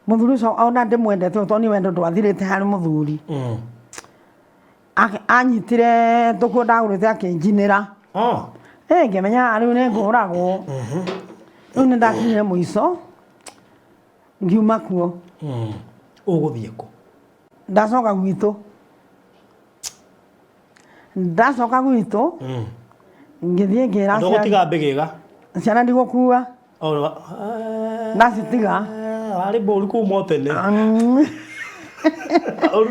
muthuri so ona ndimwendete toni wendo twathirite hari muthuri anyitire tuko ndagurite akinjinira ngimenya riu ni nguragwo riu ni ndakinyire muico ngiuma kuo uguthie ku ndacoka gwitu ngithie ngira ndogutiga mbigiga ciana ndigukua ndacitiga ari mburu kuma tene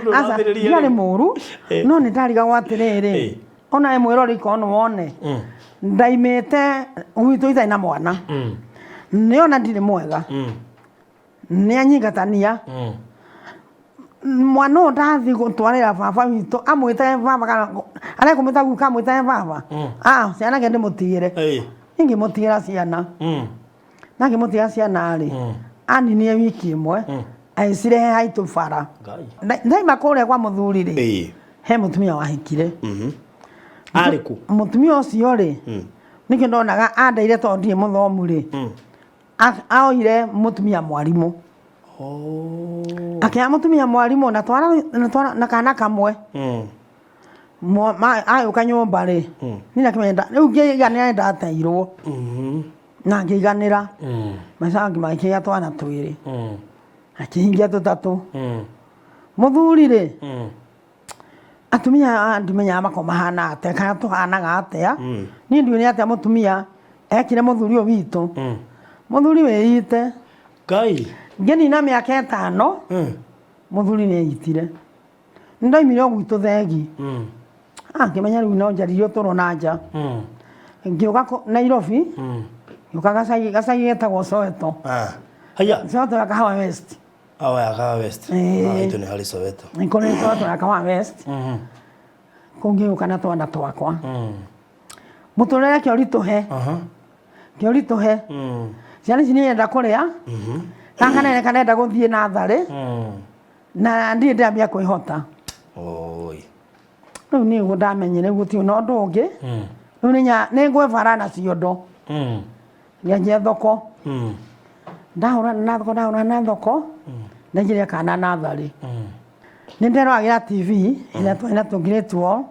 ndiarĩ mũru no nĩ ndariga gwatirĩrĩ ona mwĩrori kono wone ndaimĩte gwitũ itarĩ na mwana nĩ ona ndirĩ mwega nĩ anyingatania mwana ũyũ ndathi gũtwarĩra baba witũ amwĩte baba kana arekũmwĩta guka amwĩte baba ciana ke ndĩmũtigĩre ingĩmũtigĩra ciana na ngĩmũtiga ciana-rĩ aninie wiki ĩmwe aicirehe haitũ bara ndaima kũrĩa kwa mũthuri-rĩ he mũtumia wahikire arĩkũ mũtumia ũcio-rĩ nĩkĩo ndonaga andeire tondũ ndirĩ mũthomu-rĩ aoire mũtumia mwarimũ akĩoya mũtumia mwarimũ na kana kamwe agĩũka nyũmba-rĩ niĩ nakĩmenya rĩu ngĩiganĩra nĩndateirwo na ngĩiganĩra macangi magĩkĩgĩa twana twĩrĩ akĩhingia tũtatũ mũthuri-rĩ atumia ndimenyaga mako mahana atĩa kana tũhanaga atĩa niĩ ndiũĩ nĩ atĩa mũtumia ekire mũthuri ũyũ witũ mũthuri wĩite Ngai ngĩnina mĩaka 5 mũthuri nĩeitire nĩndaumire o gwitũ thegi ngĩmenya rĩu no njaririe ũtũro na nja ngĩũka Nairobi ngĩũka gacagi getagwo Soweto Soweto ya Kahawa West ya Kahawa West itu nĩ harĩ Soweto nĩkũrĩ Soweto ya Kahawa West kũu ngĩũka na twana twakwa mũtũrĩre kĩũritũhe ciana ici nĩirenda kũrĩa na kanene kanenda gũthiĩ natharĩ na ndirĩ ndambia kwĩhota rĩu nĩguo ndamenyire gũtirĩ na ũndũ ũngĩ rĩu nĩngwĩbara na ciondo nyenje thoko ndahũrana na thoko ndaingĩrire kana natharĩ nĩnderoragĩra TV ĩrĩa twĩna tũngirĩtwo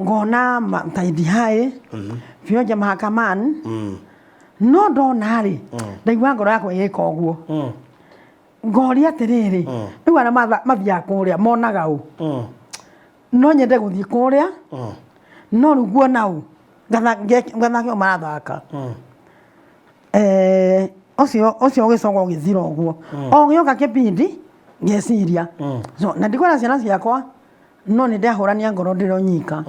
ngona Taidi High Vioja Mahakamani no ndona-rĩ ndaigua ngoro yakwa ĩgĩka ũguo ngoria atĩrĩrĩ rĩu arĩa mathiaga kũrĩa monaga ũ no nyende gũthiĩ kũrĩa no rĩu nguona ũ ngathake o marathaka ũcio ũgĩcoka ũgĩthira ũguo o gĩoka kĩbindi ngeciria na ndikwĩra ciana ciakwa no nĩ ndahũrania ngoro ndĩro nyika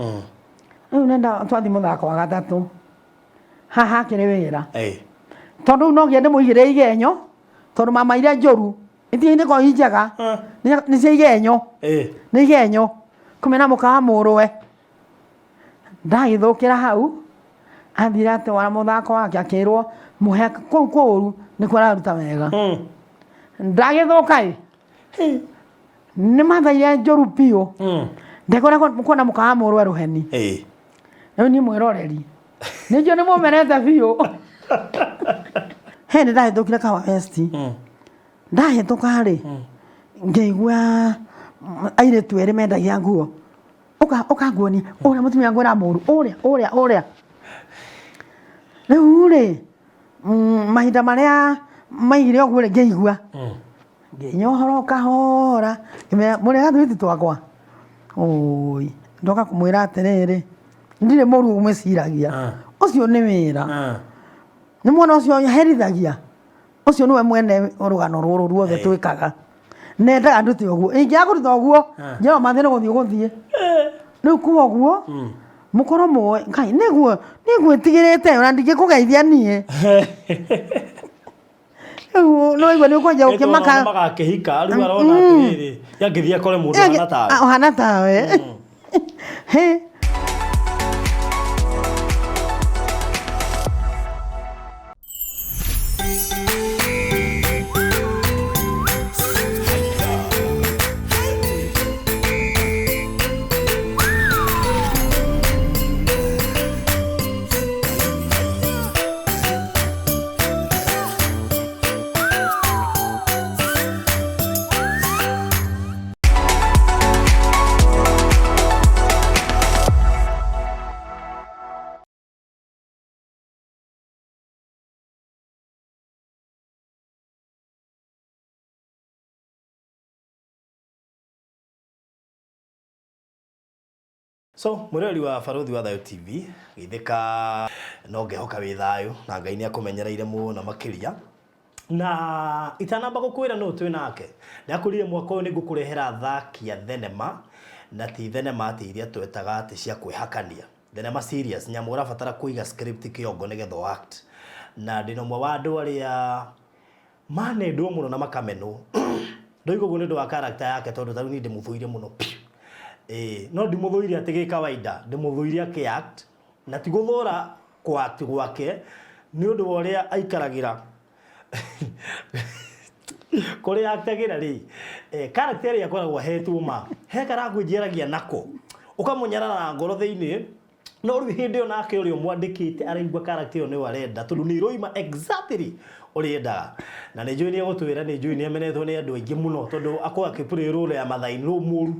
rĩu nenda twathi mũthako wa gatatũ haha kĩrĩ wĩra tondũ rĩu no nginya ndĩmũigĩrĩre igenyo tondũ mama iria njũru itinĩ ko injega nĩ cia igenyo nĩ igenyo kũmena mũkawa mũrũwe ndagĩthũkĩra hau athire atwara mũthako wake akĩrwo mũhe kũu kũũru nĩkuo araruta wega ndagĩthũka nĩ matha iria njũru biũ ndekwĩra kuona mũkawa mũrũwe rũheni rĩu niĩ mwĩroreri nĩnjũĩ nĩ mũmenete biũ he nĩ ndahĩtũkire Kahawa West ndahĩtũka-rĩ ngĩigua airĩtu erĩ mendagia nguo ũka nguonie ũrĩa mũtumia ngwĩra mũru ũrĩa rĩu-rĩ mahinda marĩa maigire ũguo-rĩ ngĩigua ngĩnyohora kahora mũrĩ gathwiti twakwa ndoka kũmwĩra atĩrĩrĩ ndirĩ mũru ũmĩciragia ũcio nĩ wĩra nĩ mwana ũcio herithagia ũcio nĩwe mwene rũgano rũrũ ruothe twĩkaga nendaga ndute ũguo ingĩaga kũruta ũguo njĩra mathĩna gũthiĩ rĩu kuwa ũguo mũkorwo mũĩ Ngai nĩguo nĩngwĩtigĩrĩte ona ndingĩkũgeithia niĩ rĩu no igua nĩũkwenja ũkĩmaka magakĩhika rĩu arona atĩrĩrĩ yangĩthiĩ akore mũndũ ahana tawe So mureri wa Baruthi wa Thayo TV githika no ngehoka wi thayo na Ngai ni akumenyereire muno makiria na itanamba gukwira no twi nake ndakurire mwaka uyu ni ngukurehera thaki ya thenema na ti thenema ati iria twetaga ati cia kwihakania thenema serious nyamu urabatara kuiga script kiongo nigetho act na ndino mwa wandu aria manendwo muno na makameno ndoigo gu nindu wa character yake tondu taru ni ndimuthuire muno no ndimuthuire ati gi kawaida ndimuthuire aki act na ti guthura kwa act gwake ni undu wa uria aikaragira kore aktagira ri character ya koragwo hetwo ma he karagwo njeragia nako ukamunyara na ngoro thiini no ri hindi ona ake uri mwandikite araigwa character ni warenda tondu ni roima exactly urienda na ni njui ni gutwira ni njui ni amenetwo ni andu aingi muno tondu akwa akipure role ya mathaino muru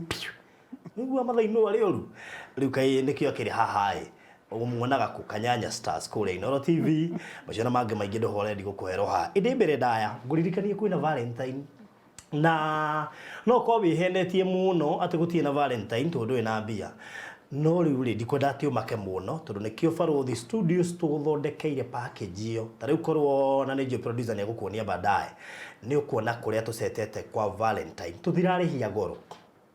niguo mathaino ari oru riu kai nikio akiri haha umuonaga ku Kanyanya Stars kule Inoro TV macana mange maingi ndohore ndi gukuhero ha indi mbere ndaya nguririkanie kwina Valentine na no ko bihenetie muno ati gutie na Valentine tondu ina mbia no riu ri ndikwenda ati umake muno tondu nikio Baruthi Studios tuthondekeire package iyo tari ukorwo na ni producer ni gukuonia baadaye ni ukuona kuria tusetete kwa Valentine tuthirarihia goro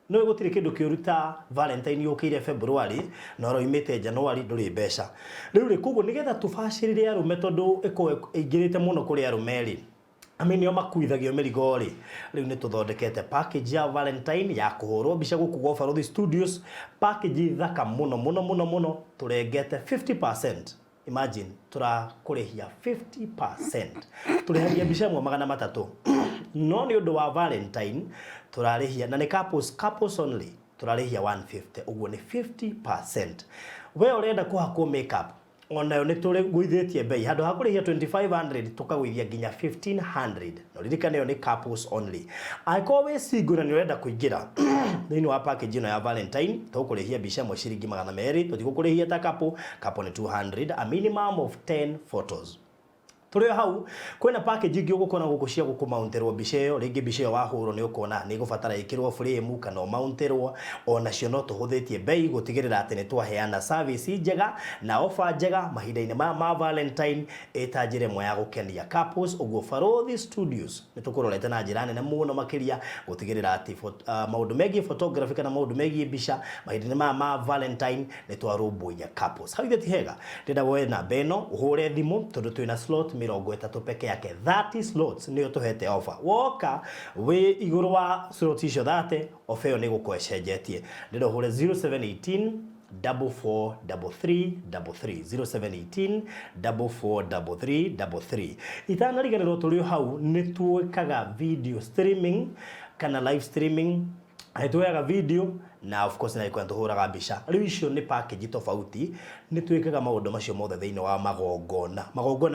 no gutire kindu kiuruta Valentine yukire February no roimite January nduri mbeca riu ri kugo nigetha tubashirire arume tondu iko ingirite muno kuri arumeri amenio makuithagio merigo ri riu ni tuthondekete package ya Valentine ya kuhurwo bica guku gwa Baruthi Studios package thaka muno turengete 50%. Imagine turakurehia 50%. Turehagia bica mwa 300. No ni undu wa Valentine turarehia na ni couples only turarehia 150 uguo ni 50%. We urenda kuhakwo makeup ona yo ni turi guithetie bei handu hakurehia 2500 tukagwithia nginya 1500 no ririkane yo ni couples only aiko we single na ni urenda kuingira thini wa package ino ya Valentine tukurehia bica mwa ciringi 200 tutigukurehia ta couple ni 200 a minimum of 10 photos. Turi hau kwena package ingi ugukona gukucia gukumounterwo bica iyo ringi bica iyo wahurwo ni ukona ni gubatara ikirwo frame kana mounterwo ona cio no tuhuthitie bei gutigirira ati ni twaheana service njega na offer njega mahinda-ini ma Valentine etajire mwa ya gukenia couples uguo Baruthi Studios ni tukurorete na njira nene muno makiria gutigirira ati maundu megi photography kana maundu megi bica mahinda-ini ma Valentine ni twarumbuia couples haithe ti hega ndenda woe na beno uhure thimu tondu twina slot 30 peke yake 30 slots niyo tuhete offer woka we iguru wa slot icio 30 offer yo ni gukweshenjetie ndido hure 0718 443333 0718 itanariganirwo turi hau ni twekaga video streaming kana live streaming aitwaga video na of course na ikwenda tuhuraga bica riu icio ni package tofauti ni twikaga maundu macio mothe thiini wa magongona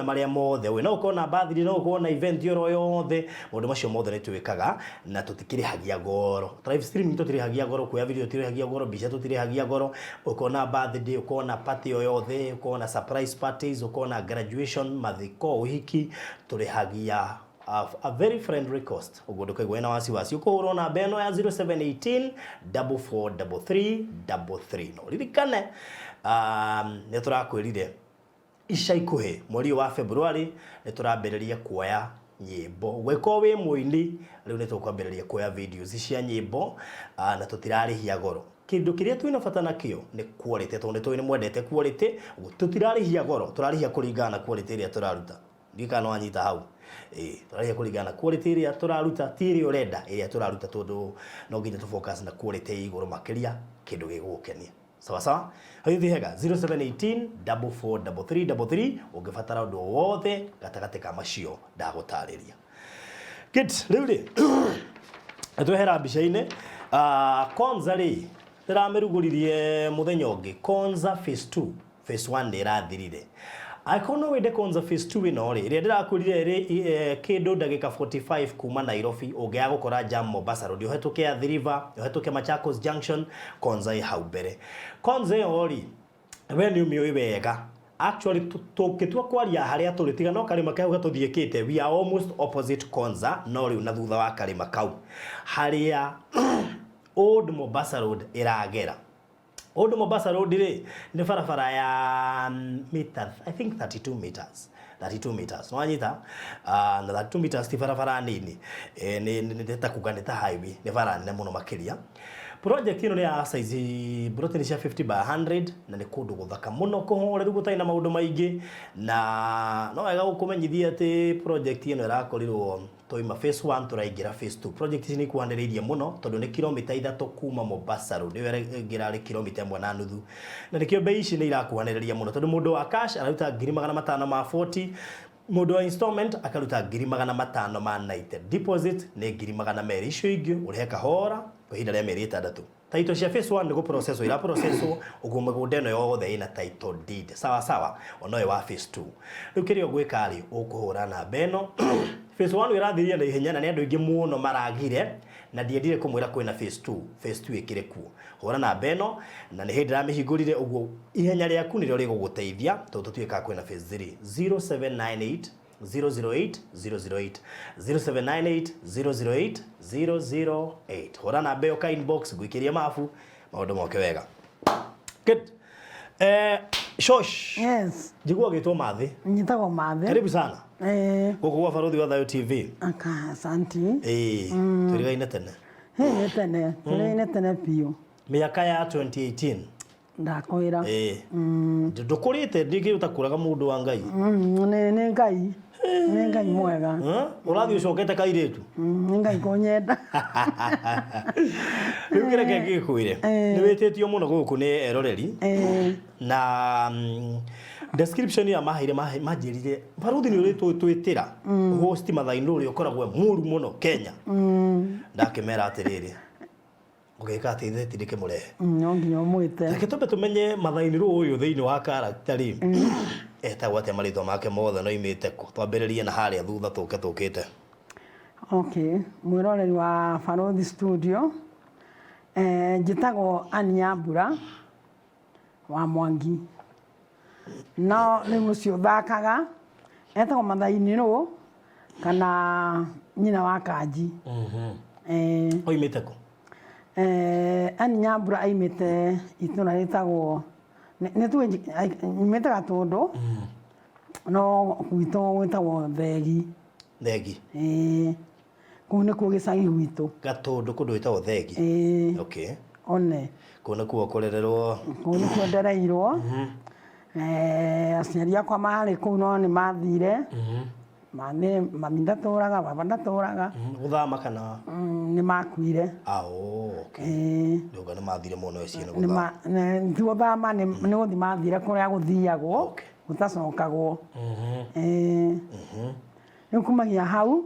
maria mothe we no ukona birthday no ukona event yoro yothe maundu macio mothe ni twikaga na tutikirihagia goro live streaming tutirihagia goro kuya video tutirihagia goro bica tutirihagia goro ukona birthday ukona party yothe ukona surprise parties ukona graduation mathiko uhiki turihagia a very friendly cost ugunduke gwena wasi uko na beno ya 0718 443333 no ririkane ne turakwirire ica ikuhe mweri wa February ne turambiriria kuoya nyimbo gweko we muini riu ne tukwambiriria kuoya videos cia nyimbo na tutirarihia goro kindu kiria twina bata nakio ni quality tondu twine mwendete quality tutirarihia goro turarihia kuringana quality iria turaruta ndika no anyita hau turarihia kuringana quality iria turaruta tiri urenda iria turaruta tondu no nginya tu focus na quality iguru makiria kindu gigukenia sawa sawa hithi hega 0718 443333 ungibatara undu wothe gatagate ka macio ndagutariria kids riu ri atwehera bica-ini konza ri ndiramiruguririe muthenya ungi konza phase 2 phase 1 ndirathirire aikono wende konza phase 2 ino ri ria ndirakurire ri kindu ndagika 45 kuma Nairobi ungia gukora jam Mombasa road uhetuke Athi River uhetuke Machakos Junction konza i hau mbere konza iyo ri we ni umio wega actually tukitwa kwaria haria turitiga no karima kau gatuthiekite we are almost opposite konza no riu na thutha wa karima kau haria old Mombasa road iragera Old Mombasa Road ri ni barabara ya meters, I think 32 meters. 32 meters. Nwanyita na 32 meters ti barabara nini. Ni ta highway, ni bara nene muno makiria. Project ino ni ya size brotini cia 50 by 100 na ni kundu guthaka muno kuhoreru gutaina maundu maingi na no wega gukumenyithia ati project ino irakorirwo toima phase 1 turaingira phase 2. Project ni kuhaniriria muno tondu ni kilomita 3 kuma Mombasa Road ni wera kilomita 1.5 na nikio bei ici ni irakuhaniriria muno tondu mundu wa cash araruta 540 mundu wa installment akaruta 590 deposit ni 200 icio ingi urihe kahora kwa ihinda ria mieri 6. Title cia phase 1 ni go process ira process ugume gudeno yothe ina title deed sawa sawa onoe wa phase 2 riu kirio gwika ri ukuhura na beno phase 1 irathiria na ihenya na ni andu ingi muno maragire na ndiendire kumwira kwina phase 2 ikire kuo hura na beno na ni hindi ramihingurire uguo ihenya riaku ni rio riguguteithia tondu tutuika kwina phase 3 0798 008 008 0798 008 008 hura na beo ka inbox gwikiria mafu maundu moke wega good shosh yes jigua gitwo mathi nyitagwo mathi karibu sana guku gwa Baruthi wa Thayo TV asante turigaine tene turigaine tene piu miaka ya 2018 ndakwira ndukurite ndingi utakuraga mundu wa Ngai ni Ngai ni Ngai mwega urathi ucokete kairetu ni Ngai konyenda rugire kenge kwire ni wititio muno guku ni eroreri na description ya mahire majirire Baruthi ni uri twitira host mathaino uri ukoragwo muru muno Kenya ndakimera atiriri ugeka atithe tidike murehe nginya mwite reke tumbe tumenye mathainiro uyu thiini wa character ri etagwo atia marithwa make mothe no imite ku twambiririe na haria thutha tukite okay mwiroreri wa Baruthi studio njitagwo Ann Nyambura wa Mwangi no ni mucio thakaga etagwo mathainiro kana nyina wa Kanji oimite ku Ann Nyambura aimite ituna ritagwo ni tu imite Gatundu no gwito gwitagwo Thegi kuu ni ku gicagi gwitu Gatundu kundu witagwo Thegi okay one kuu ni kuo kurererwo kuu ni kuo ndereirwo aciari akwa marĩ kũu no nĩ mathire mami ndatũraga baba ndatũraga guthama kana nĩ makuire okay ndoga nĩ mathire mũno ciana guthama nĩ guthama nĩ gũthi mathire kũrĩa gũthiagwo gũtacokagwo rĩu kumagia hau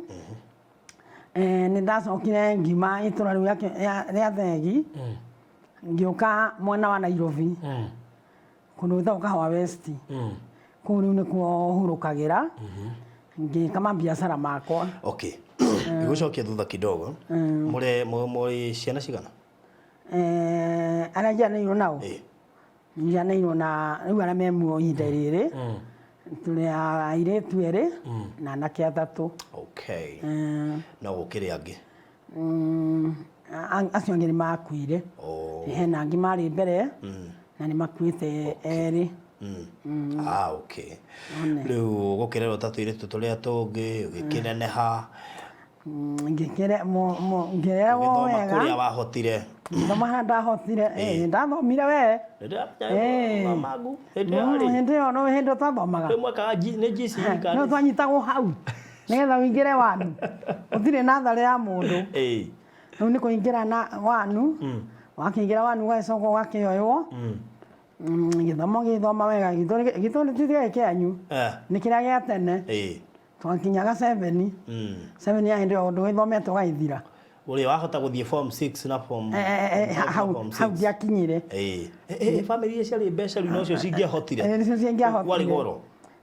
nĩ ndacokire ngima itũra rĩu rĩa Thegi ngĩũka mwena wa Nairobi kundu witagwo Kahawa West kũu rĩu nĩkuo hurũkagĩra ngĩka biashara makwa okay ngũcokia thutha kidogo mũrĩ ciana cigana arĩa njiarĩirwo nao njiarĩirwo na rĩu arĩa me muoyo ihinda rĩrĩ tũrĩ airĩtu erĩ na anake atatũ okay no gũkĩrĩ angĩ acio angĩ nĩ makuire hena angĩ marĩ mbere na nĩ makuĩte erĩ okay riu gukirerwo tatu iritu turia tungi ugikineneha ngĩrerwo wega kuria wahotire thoma ndahotire ndathomire we magu hĩndĩ ĩyo no hĩndĩ ũtathomaga no twanyitagwo hau nĩgetha ũingĩre wanu ũtirĩ natharĩ ya mũndũ rĩu nĩ kũingĩra na wanu wakĩingĩra wanu ũgagĩcoka ũgakĩoywo gĩthoma wega gitũ nĩ kĩanyu nĩ kĩrĩa gĩa tene twakinyaga 7 ya hĩndĩ ĩyo ũndũ gĩthomete ũgaithira ũrĩa wahota gũthiĩ form 6 na form hau ndiakinyire family ciarĩ mbeca rĩu nocio cingĩahotire nicio cingĩahotire warĩ goro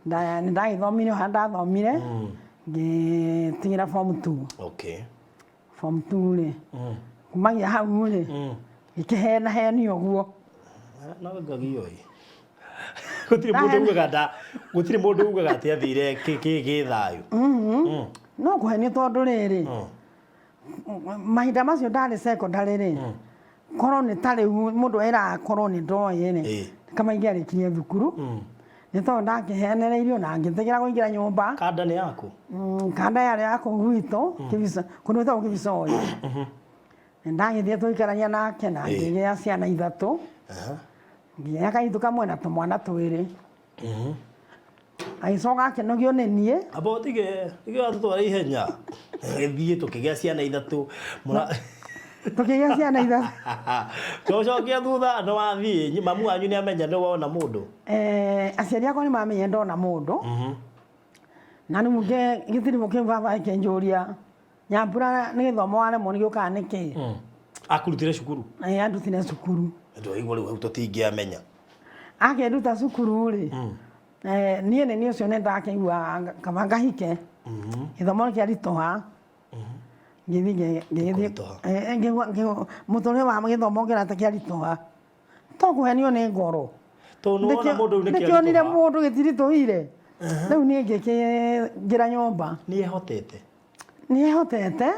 nĩ ndagĩthomire harĩa ndathomire ngĩtigĩra form 2 okay form 2 rĩ kumagia hau rĩ gĩkĩhenahenio ũguo na ngagio gutire mundu ugaga ati athire ki thayu no kuhenio tondu riri mahinda macio ndari secondary ri korwo nĩ ta rĩu mũndũ era korwo nĩ ndoĩ nĩ kama ingĩarĩkirie thukuru nĩ tondũ ndakĩhenereirio na ngĩtigĩra kũingĩra nyũmba. Kanda nĩ yaku? Kanda yarĩ yakũ gwitũ kũndũ gwĩtagwo Kĩbicoi. Ndagĩthiĩ tũikarania nake na ngĩgĩa ciana 3. Ngĩgĩa kairĩtu kamwe na tũmwana 2. Agĩcoka akĩnogio nĩ niĩ. Abo tige watũtwara ihenya. Gĩthiĩ tũkĩgĩa ciana 3. Tũkĩgĩa ciana 3. Cocokia thutha nĩ wathiĩ mamu wanyu nĩ amenya nĩ wona mũndũ? Aciari akwa nĩ mamenye ndona mũndũ. Na rĩu gĩtiribũ kĩu baba akĩnjũria Nyambura nĩ gĩthomo waremwo nĩ gĩũkaga nĩkĩ? Akurutire cukuru? Andutire cukuru. Ndũigua rĩu hau tũtingĩamenya. Akĩnduta cukuru-rĩ, niĩ nĩ ũcio nĩ ndakĩigua kaba ngahike. Gĩthomo kĩaritũha. Mũtũrĩre wa gĩthomo kĩrata kĩaritũha. Tokũhenio nĩ ngoro. Ndĩkĩonire mũndũ gĩtiritũhire. Rĩu niĩ ngĩkĩingĩra nyũmba. Nĩehotete? Nĩehotete.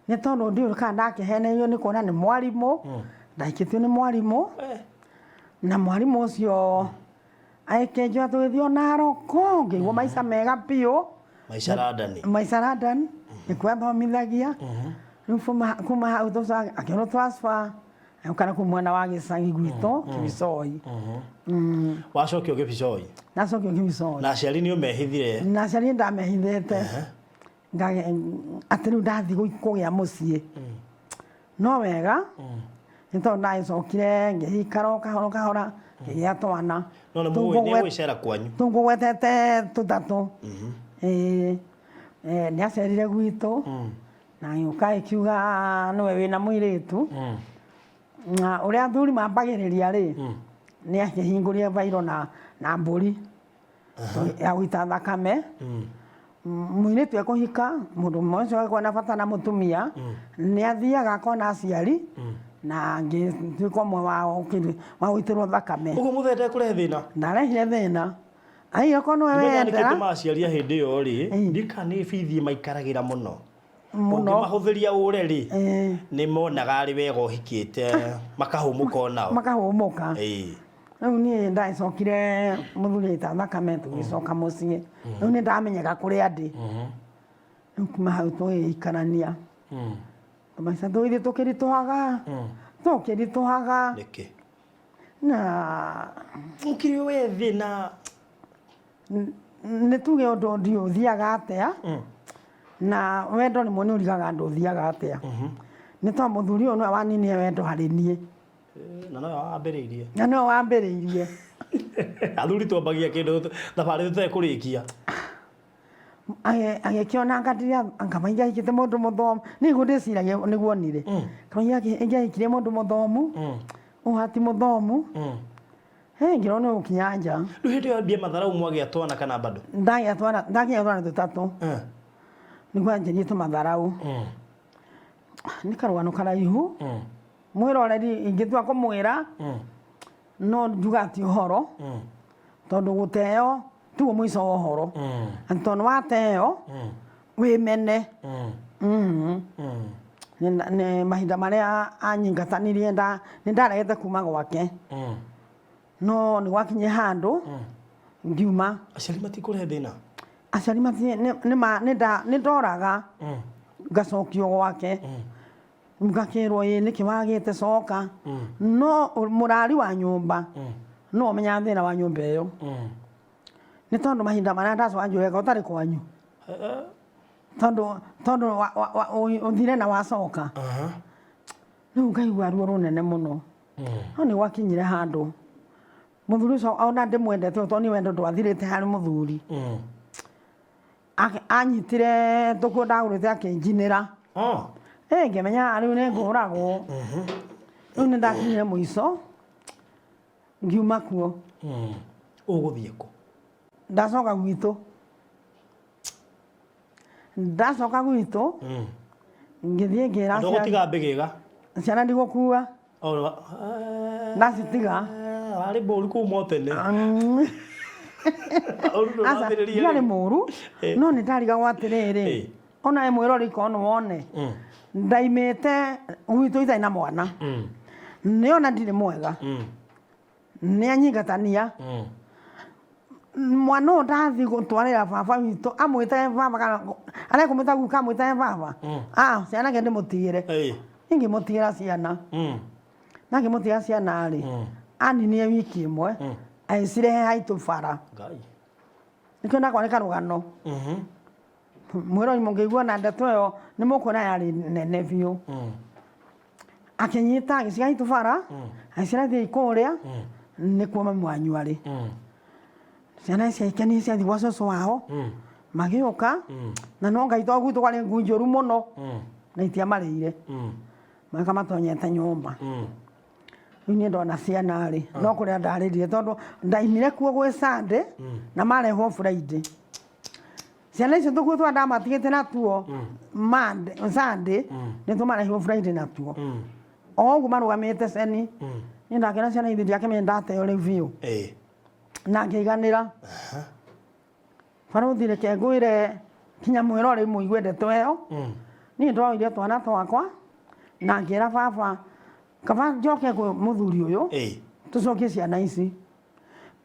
Nĩ tondũ ndiũĩ kana ndakĩheneio nĩ kuona nĩ mwarimũ. Ndahikĩtio nĩ mwarimũ. Na mwarimũ ũcio agĩkĩnjũa tũgĩthiĩ o Naroko. Ngĩigua maica mega biũ. Maica London? Maica London. Nĩkuo athomithagia. Rĩu kuma hau akĩhũrwo transfer. Agĩũka kũu mwena wa gĩcagi gwitũ Kĩbicoi. Wacokio Kĩbicoi? Nacokio Kĩbicoi. Na aciari nĩ ũmehithire? Na aciari ndamehithĩte. Atĩ rĩu ndathiĩ kũgĩa mũciĩ. No wega nĩ tondũ ndagĩcokire ngĩikara o kahora kahora ngĩgĩa twana. No nĩ mũgwĩcera kwanyu? Tũngũgwetete 3. Nĩ acerire gwitũ na gĩũka ĩkiuga nĩwe wĩna mũirĩtu. Na ũrĩa athuri mambagĩrĩria-rĩ, nĩ akĩhingũrire bairo na mbũri ya gũita thakame. Mũirĩtu ekũhika, mũndũ ũmwe ũcio agĩkorwo na bata na mũtumia, nĩ athiaga akona aciari na ngĩtuĩka ũmwe wao wa gũitĩrwo thakame. Ũguo mũthee ndekũrehe thĩna? Ndarehire thĩna. Aigire korwo nĩwe wendera. Nĩkĩo maciaria hĩndĩ ĩyo-rĩ, ndika nĩ bithi maikaragĩra mũno. Ũngĩmahũthĩria ũre-rĩ, nĩ monaga arĩ wega ũhikĩte, makahũmũka o nao. Makahũmũka. Rĩu niĩ ndagĩcokire mũthuri aita thakame tũgĩcoka mũciĩ. Rĩu nĩ ndamenyaga kũrĩa ndĩ. Rĩu kuma hau tũgĩikarania. Maica tũgĩthiĩ tũkĩritũhaga. Tũkĩritũhaga. Nĩkĩ? Na ũkĩrĩ we thĩna. Nĩ tuge ũndũ ndiũthiaga atĩa. Na wendo nĩ mwene ũrigaga andũ ũthiaga atĩa. Nĩ tondũ mũthuri ũyũ nĩwe waninire wendo harĩ niĩ. Na nĩwe wambĩrĩirie? Na nĩwe wambĩrĩirie. Athuri twambagia kĩndũ thabarĩ tũtekũrĩkia. Agĩkĩona ngatiria kama ingĩahikĩte mũndũ mũthomu. Nĩguo ndĩciragia nĩguo onire. Kama ingĩahikire mũndũ mũthomu. Ũhati mũthomu. Ngĩrwo nĩ gũkinya nja. Rĩu hĩndĩ ĩyo mbia Matharau mwagĩa twana kana bado? Ndagĩa twana 3. Nĩguo anjĩrie tũmatharau. Nĩ karũgano karaihu. Mwĩra ũrĩa ingĩtua kũmwĩra no njuga ti ũhoro. Tondũ gũteo tiguo mũico wa ũhoro. Tondũ wateo wĩmene. Nĩ mahinda marĩa anyingatanirie nĩ ndaregete kuma gwake. No nĩ gwakinye handũ ngiuma. Aciari matikũrehe thĩna? Aciari nĩ ndoraga ngacokio gwake. Ngakĩrwo nĩkĩ wagĩte coka. No mũrari wa nyũmba no ũmenya thĩna wa nyũmba ĩyo. Nĩ tondũ mahinda marĩa ndacoka njũrega ũtarĩ kwanyu. Tondũ ũthire na wacoka. Rĩu ngaigua ruo rũnene mũno. No nĩ gwakinyire handũ mũthuri ũcio ona ndĩmwendete tondũ nĩ wendo ndwathirĩte harĩ mũthuri. Anyitire tũkuo ndagũrĩte akĩnjinĩra. Ngĩmenya rĩu nĩ ngũragwo. Rĩu nĩ ndakinyire mũico ngiuma kuo. Ũgũthiĩ kũ? Ndacoka gwitũ. Ndacoka gwitũ ngĩthiĩ ngĩra andũ gũtiga mbĩgĩga. Ciana ndigũkua. Ndacitiga. Warĩ mũru kuma tene. Ndiarĩ mũru no nĩ ndarigagwo atĩrĩrĩ, ona mwĩrori korwo nĩ wone ndaimĩte gwitũ itarĩ na mwana. niona ndire mwega ni anyingatania mwana ndathi gutwarira baba witũ amwĩte baba kana arekumĩta guka amwĩte baba ciana ke ndĩmũtigĩre ingĩmũtigĩra ciana na ngĩmũtiga ciana rĩ aninie wiki ĩmwe aicirehe haitũ bara nĩkĩo ndakwandĩka rũgano mwĩrori mũngĩigua na ndeto ĩyo nĩ mũkuona yarĩ nene biũ akĩnyita agĩciga haitũ bara agĩcira thiĩ kũrĩa nĩkuo mami wanyu arĩ ciana icio ikenie ciathiĩ gwa cũcũ wao magĩũka na no Ngai tondũ gwitũ kwarĩ ngui njũru mũno na itiamarĩire magĩũka matonyete nyũmba rĩu niĩ ndona ciana rĩ no kũrĩa ndarĩrire tondũ ndaimire kuo gwĩ Sunday na marehwo Friday ciana icio tũkuo twa ndamatigĩte natuo Sunday nĩtuo marehwo Friday natuo o ũguo marũgamĩte ceni niĩ ndakĩona ciana ithi ndiakĩmenya ndateo rĩu biũ na ngĩiganĩra barũthi reke ngwĩre kinya mwĩrore mũigue ndeto ĩyo niĩ ndoire twana twakwa na ngĩra baba kaba njoke kwĩ mũthuri ũyũ tũcokie ciana ici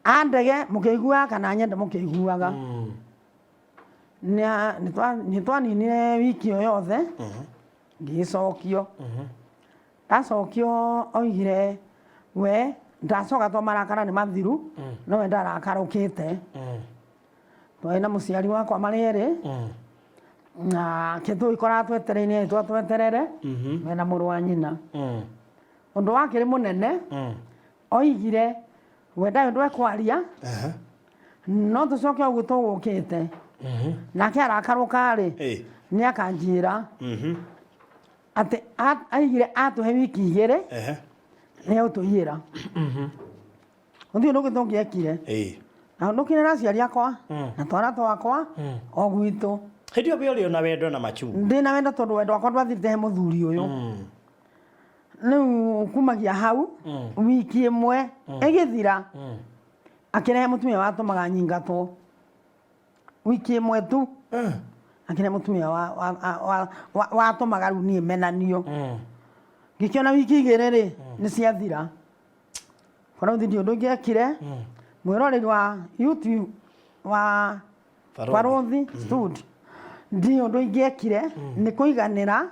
andege mũkĩiguaga kana nyende mũkĩiguaga nĩtwaninire wiki ĩyo yothe ngĩcokio ndacokio oigire we ndacoka to marakara nĩ mathiru no we ndarakarũkĩte twarĩ na mũciari wakwa marĩ erĩ na kĩtũikora twetereire twatweterere mena mũrũ wa nyina ũndũ wakĩrĩ mũnene oigire we ndarĩ ũndũ ekwaria no tũcoke ũguo tũgũkĩte nake arakarũka rĩ nĩ akanjĩra atĩ aigire atũhe wiki igĩrĩ nĩ egũtũiyĩra ũthiũ ũndũ ũngĩ tũngĩekire na ndũkĩrĩra aciari akwa na twana twakwa o gwitũ hĩndĩ ĩyo ũrĩ na wendo na machu ndĩna wendo tondũ wendo wakwa ndwathirĩte he mũthuri ũyũ rĩu kumagia hau wiki ĩmwe ĩgĩthira akĩrehe mũtumia watũmaga nyingatwo wiki ĩmwe tu akĩrehe mũtumia watũmaga rĩu niĩ menanio ngĩkĩona wiki igĩrĩ rĩ nĩ ciathira barũthi ndi ũndũ ngĩekire mwĩroreri wa YouTube wa barũthi studio ndi ũndũ ingĩekire nĩ kũiganĩra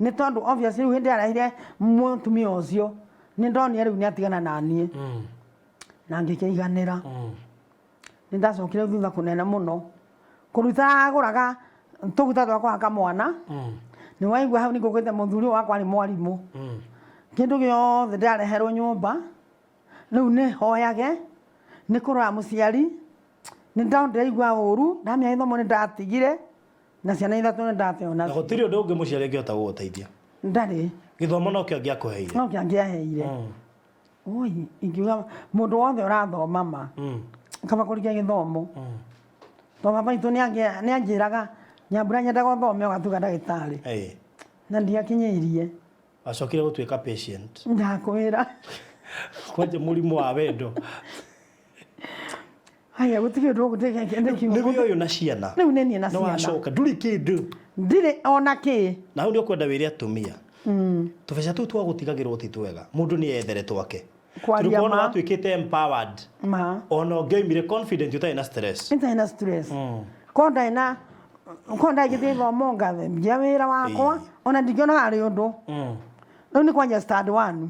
nĩ tondũ obviously rĩu hĩndĩ arehire mũtumia ũcio nĩ ndonire rĩu nĩ atigana na niĩ na ngĩkĩiganĩra nĩ ndacokire thutha kũnene mũno kũruta agũraga tũguta twa kũhaka mwana nĩ waigua hau nĩ ngũkĩte mũthuri wakwa nĩ mwarimũ kĩndũ gĩothe ndareherwo nyũmba rĩu nĩ hoyage nĩ kũrora mũciari nĩ ndĩraigua ũru ndamenya gĩthomo nĩ ndatigire na ciana ithatũ nĩ ndateo nacio. Na gũtirĩ ũndũ ũngĩ mũciari angĩhota gũgũteithia? Ndarĩ. Gĩthomo no kĩo angĩakũheire? No kĩo angĩaheire. Oi, ingiuga mũndũ wothe ũrathoma ma kaba kũrĩkia gĩthomo. Tondũ baba witũ nĩ anjĩraga Nyambura nyendaga ũthome ũgatuĩka ndagĩtarĩ. Na ndiakinyĩirie. Wacokire gũtuĩka patient? Ndakwĩra. Kwanja mũrimũ wa wendo. Haya gũtirĩ ũndũ ũgũteithia nĩguo ũyũ na ciana. Rĩu nĩ niĩ na ciana. Nĩ wacoka ndũrĩ kĩndũ. Ndirĩ ona kĩ. Na hau nĩ ũkwenda wĩre atumia. Tũbeca tũu twagũtigagĩrwo ti twega. Mũndũ nĩ ethere twake. Tũrũkona watuĩkĩte empowered. Ona ũngĩoimire confident ũtarĩ na stress. Itarĩ na stress. Konda gĩthiĩ thomo ngathemia wĩra wakwa ona ndingĩona harĩ ũndũ. Rĩu nĩ kwanja stand 1.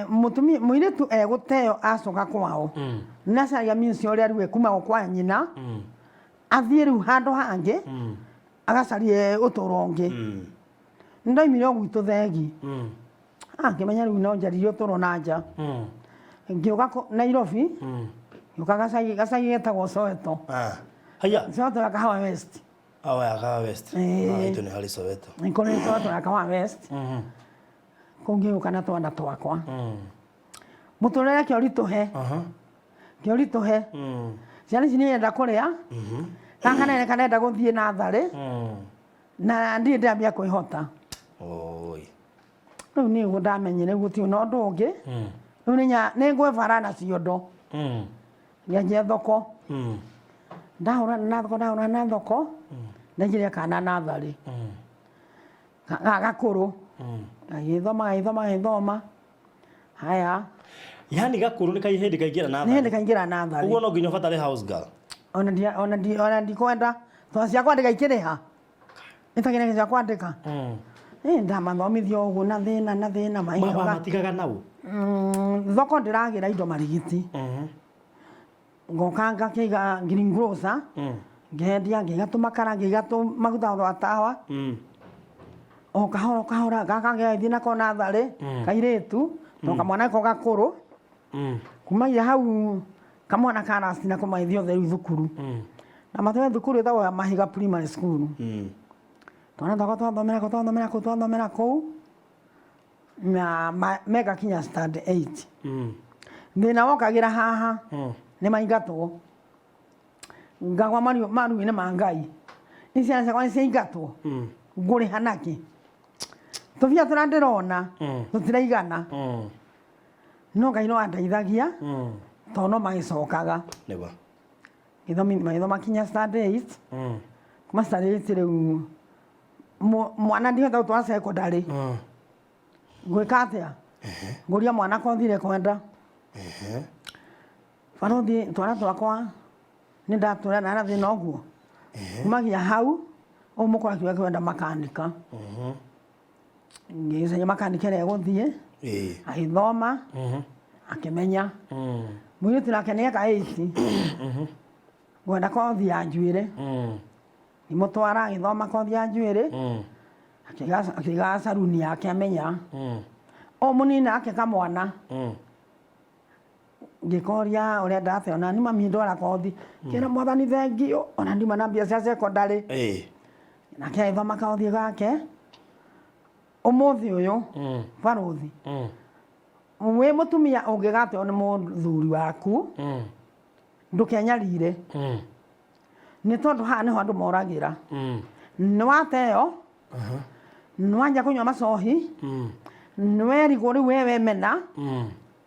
Mũtumia mũirĩtu egũteo acoka kwao na caria minsi ũrĩa rĩu ekuma kwa nyina athiĩ rĩu handũ hangĩ agacarie ũtũũro ũngĩ. Nĩndoimire o gwitũ thegi ngĩmenya rĩu no njaririe ũtũũro na nja ngĩũka Nairobi ngĩũka gacagi getagwo Soweto. Soweto ya Kahawa West. Ya Kahawa West. Itu nĩ harĩ Soweto. Nĩkũrĩ Soweto ya Kahawa West. Kũngĩũka na twana twakwa. Mũtũrĩre kĩũritũhe. Ciana ici nĩirenda kũrĩa. Gaka nene kanenda gũthiĩ natharĩ. Na ndirĩ ndambia kwĩhota. Rĩu niĩ ũguo ndamenyire gũtirĩ na ũndũ ũngĩ. Rĩu nĩngwĩbara na ciondo. Nyanjie thoko. Ndahũrana na thoko. Ndaingĩrire kana natharĩ. Gakũrũ. agĩthoma haya yani gakũrũ nĩ kaihĩndĩ kaingĩra nĩ hĩndĩ kaingĩra natharĩ ũguo no nginya ũbatare house girl ona ndikwenda tondũ cia kwandĩka ikĩrĩha ĩtakĩreke cia kwandĩka ndamathomithia ũguo na thĩna matigaga nau thoko ndĩragĩra indo marigiti ngoka ngakĩiga greengrocer ngendia ngĩiga tũmakara ngĩiga tũmaguta twa tawa o kahora gaka ngĩthiĩ nako natharĩ kairĩtu to kamwana ko gakũrũ kumagia hau kamwana karasi nako maithio theru thukuru na matwe thukuru ĩtagwo Mahiga Primary School twana twathomera kũu na megakinya standard 8 thĩna wokagĩra haha nĩ maingatwo ngagwa maru-inĩ ma Ngai ciana ciakwa nĩ ciaingatwo ngũrĩha nakĩ tũbia tũrĩa ndĩrona tũtiraigana no Ngai no andeithagia tondũ no magĩcokaga magĩthoma kinya standard 8 kuma standard 8 rĩu mwana ndihota gũtwara secondary gwĩka atĩa ngũria mwana kothire kwenda barothi twana twakwa nĩ ndatũra na thĩna ũguo kumagia hau ũmũkora kiuga kwenda makanika ngĩgĩcaria makanika ĩrĩa egũthiĩ agĩthoma akĩmenya mũirĩtu nake nĩ eka 8 gwenda kothi ya njuĩrĩ imũtwara agĩthoma kothi ya njuĩrĩ akĩiga saruni yake amenya o mũnini ake kamwana ngĩkoria ũrĩa ndate ona nĩ mami ndwara kothi kĩra mwathani thengio ona ndima na mbia cia secondary nake agĩthoma kothi gake ũmũthĩ ũyũ barothi wĩ mũtumia ũngĩgateo nĩ mũthuri waku ndũkenyarire nĩ tondũ haha nĩho andũ moragĩra nĩwateo nĩwanja kũnyua macohi nĩwerigwo rĩu we mena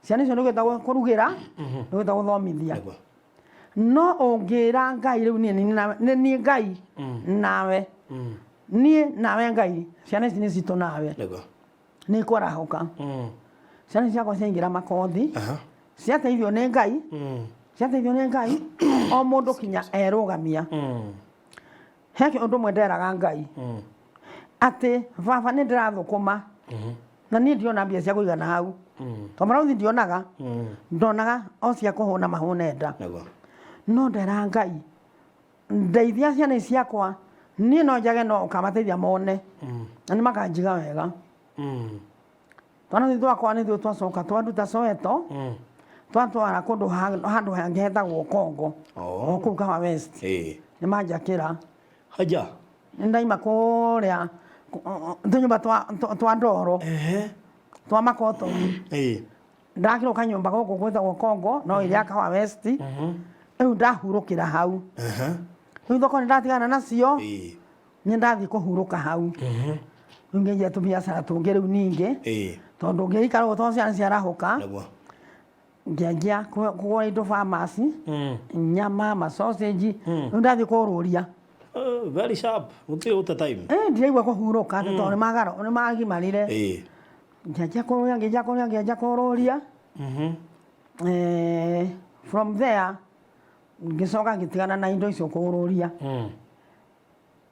ciana icio nĩũgĩtagwo kũrugĩra nĩũgĩtagwo gũthomithia no ũngĩra Ngai rĩu niĩ Ngai nawe niĩ nawe Ngai ciana ici nĩ citũ nawe nĩ ikwarahũka ciana ciakwa ciaingĩra makothi ciateithio nĩ Ngai o mũndũ kinya erũgamia he ũndũ ũmwe nderaga Ngai atĩ baba nĩ ndĩrathũkũma na niĩ ndiona mbia cia kũigana hau to marothi ndionaga ndonaga o cia kũhũna mahũne nda no ndera Ngai ndeithia ciana ciakwa niĩ no njage no ũkamateithia mone na nĩ makanjiga wega twana twakwa nĩ twacoka twanduta Soweto twatwara kũndũ handũ hangĩ hetagwo Kongo o kũu Kawa West nĩ manjakĩra haja nĩ ndaima kũrĩa tũnyũmba twa ndoro twa makotoni ndakĩrwo kanyũmba gũkũ gwĩtagwo Kongo no ĩrĩa Kawa West rĩu ndahurũkĩra hau rĩu thoko nĩ ndatigana nacio nĩ ndathiĩ kũhurũka hau rĩu ngĩnjia tũbiacara tũngĩ rĩu ningĩ tondũ ngĩikara ũguo tondũ ciana ciarahũka ngĩanjia kũgũra indo pharmacy nyama masausage rĩu ndathiĩ kũrũria very sharp ũte time ndiraigua kũhurũka tondũ nĩ magimarire ngĩanjia kũrũria from there ngĩcoka ngĩtigana na indo icio kũrũria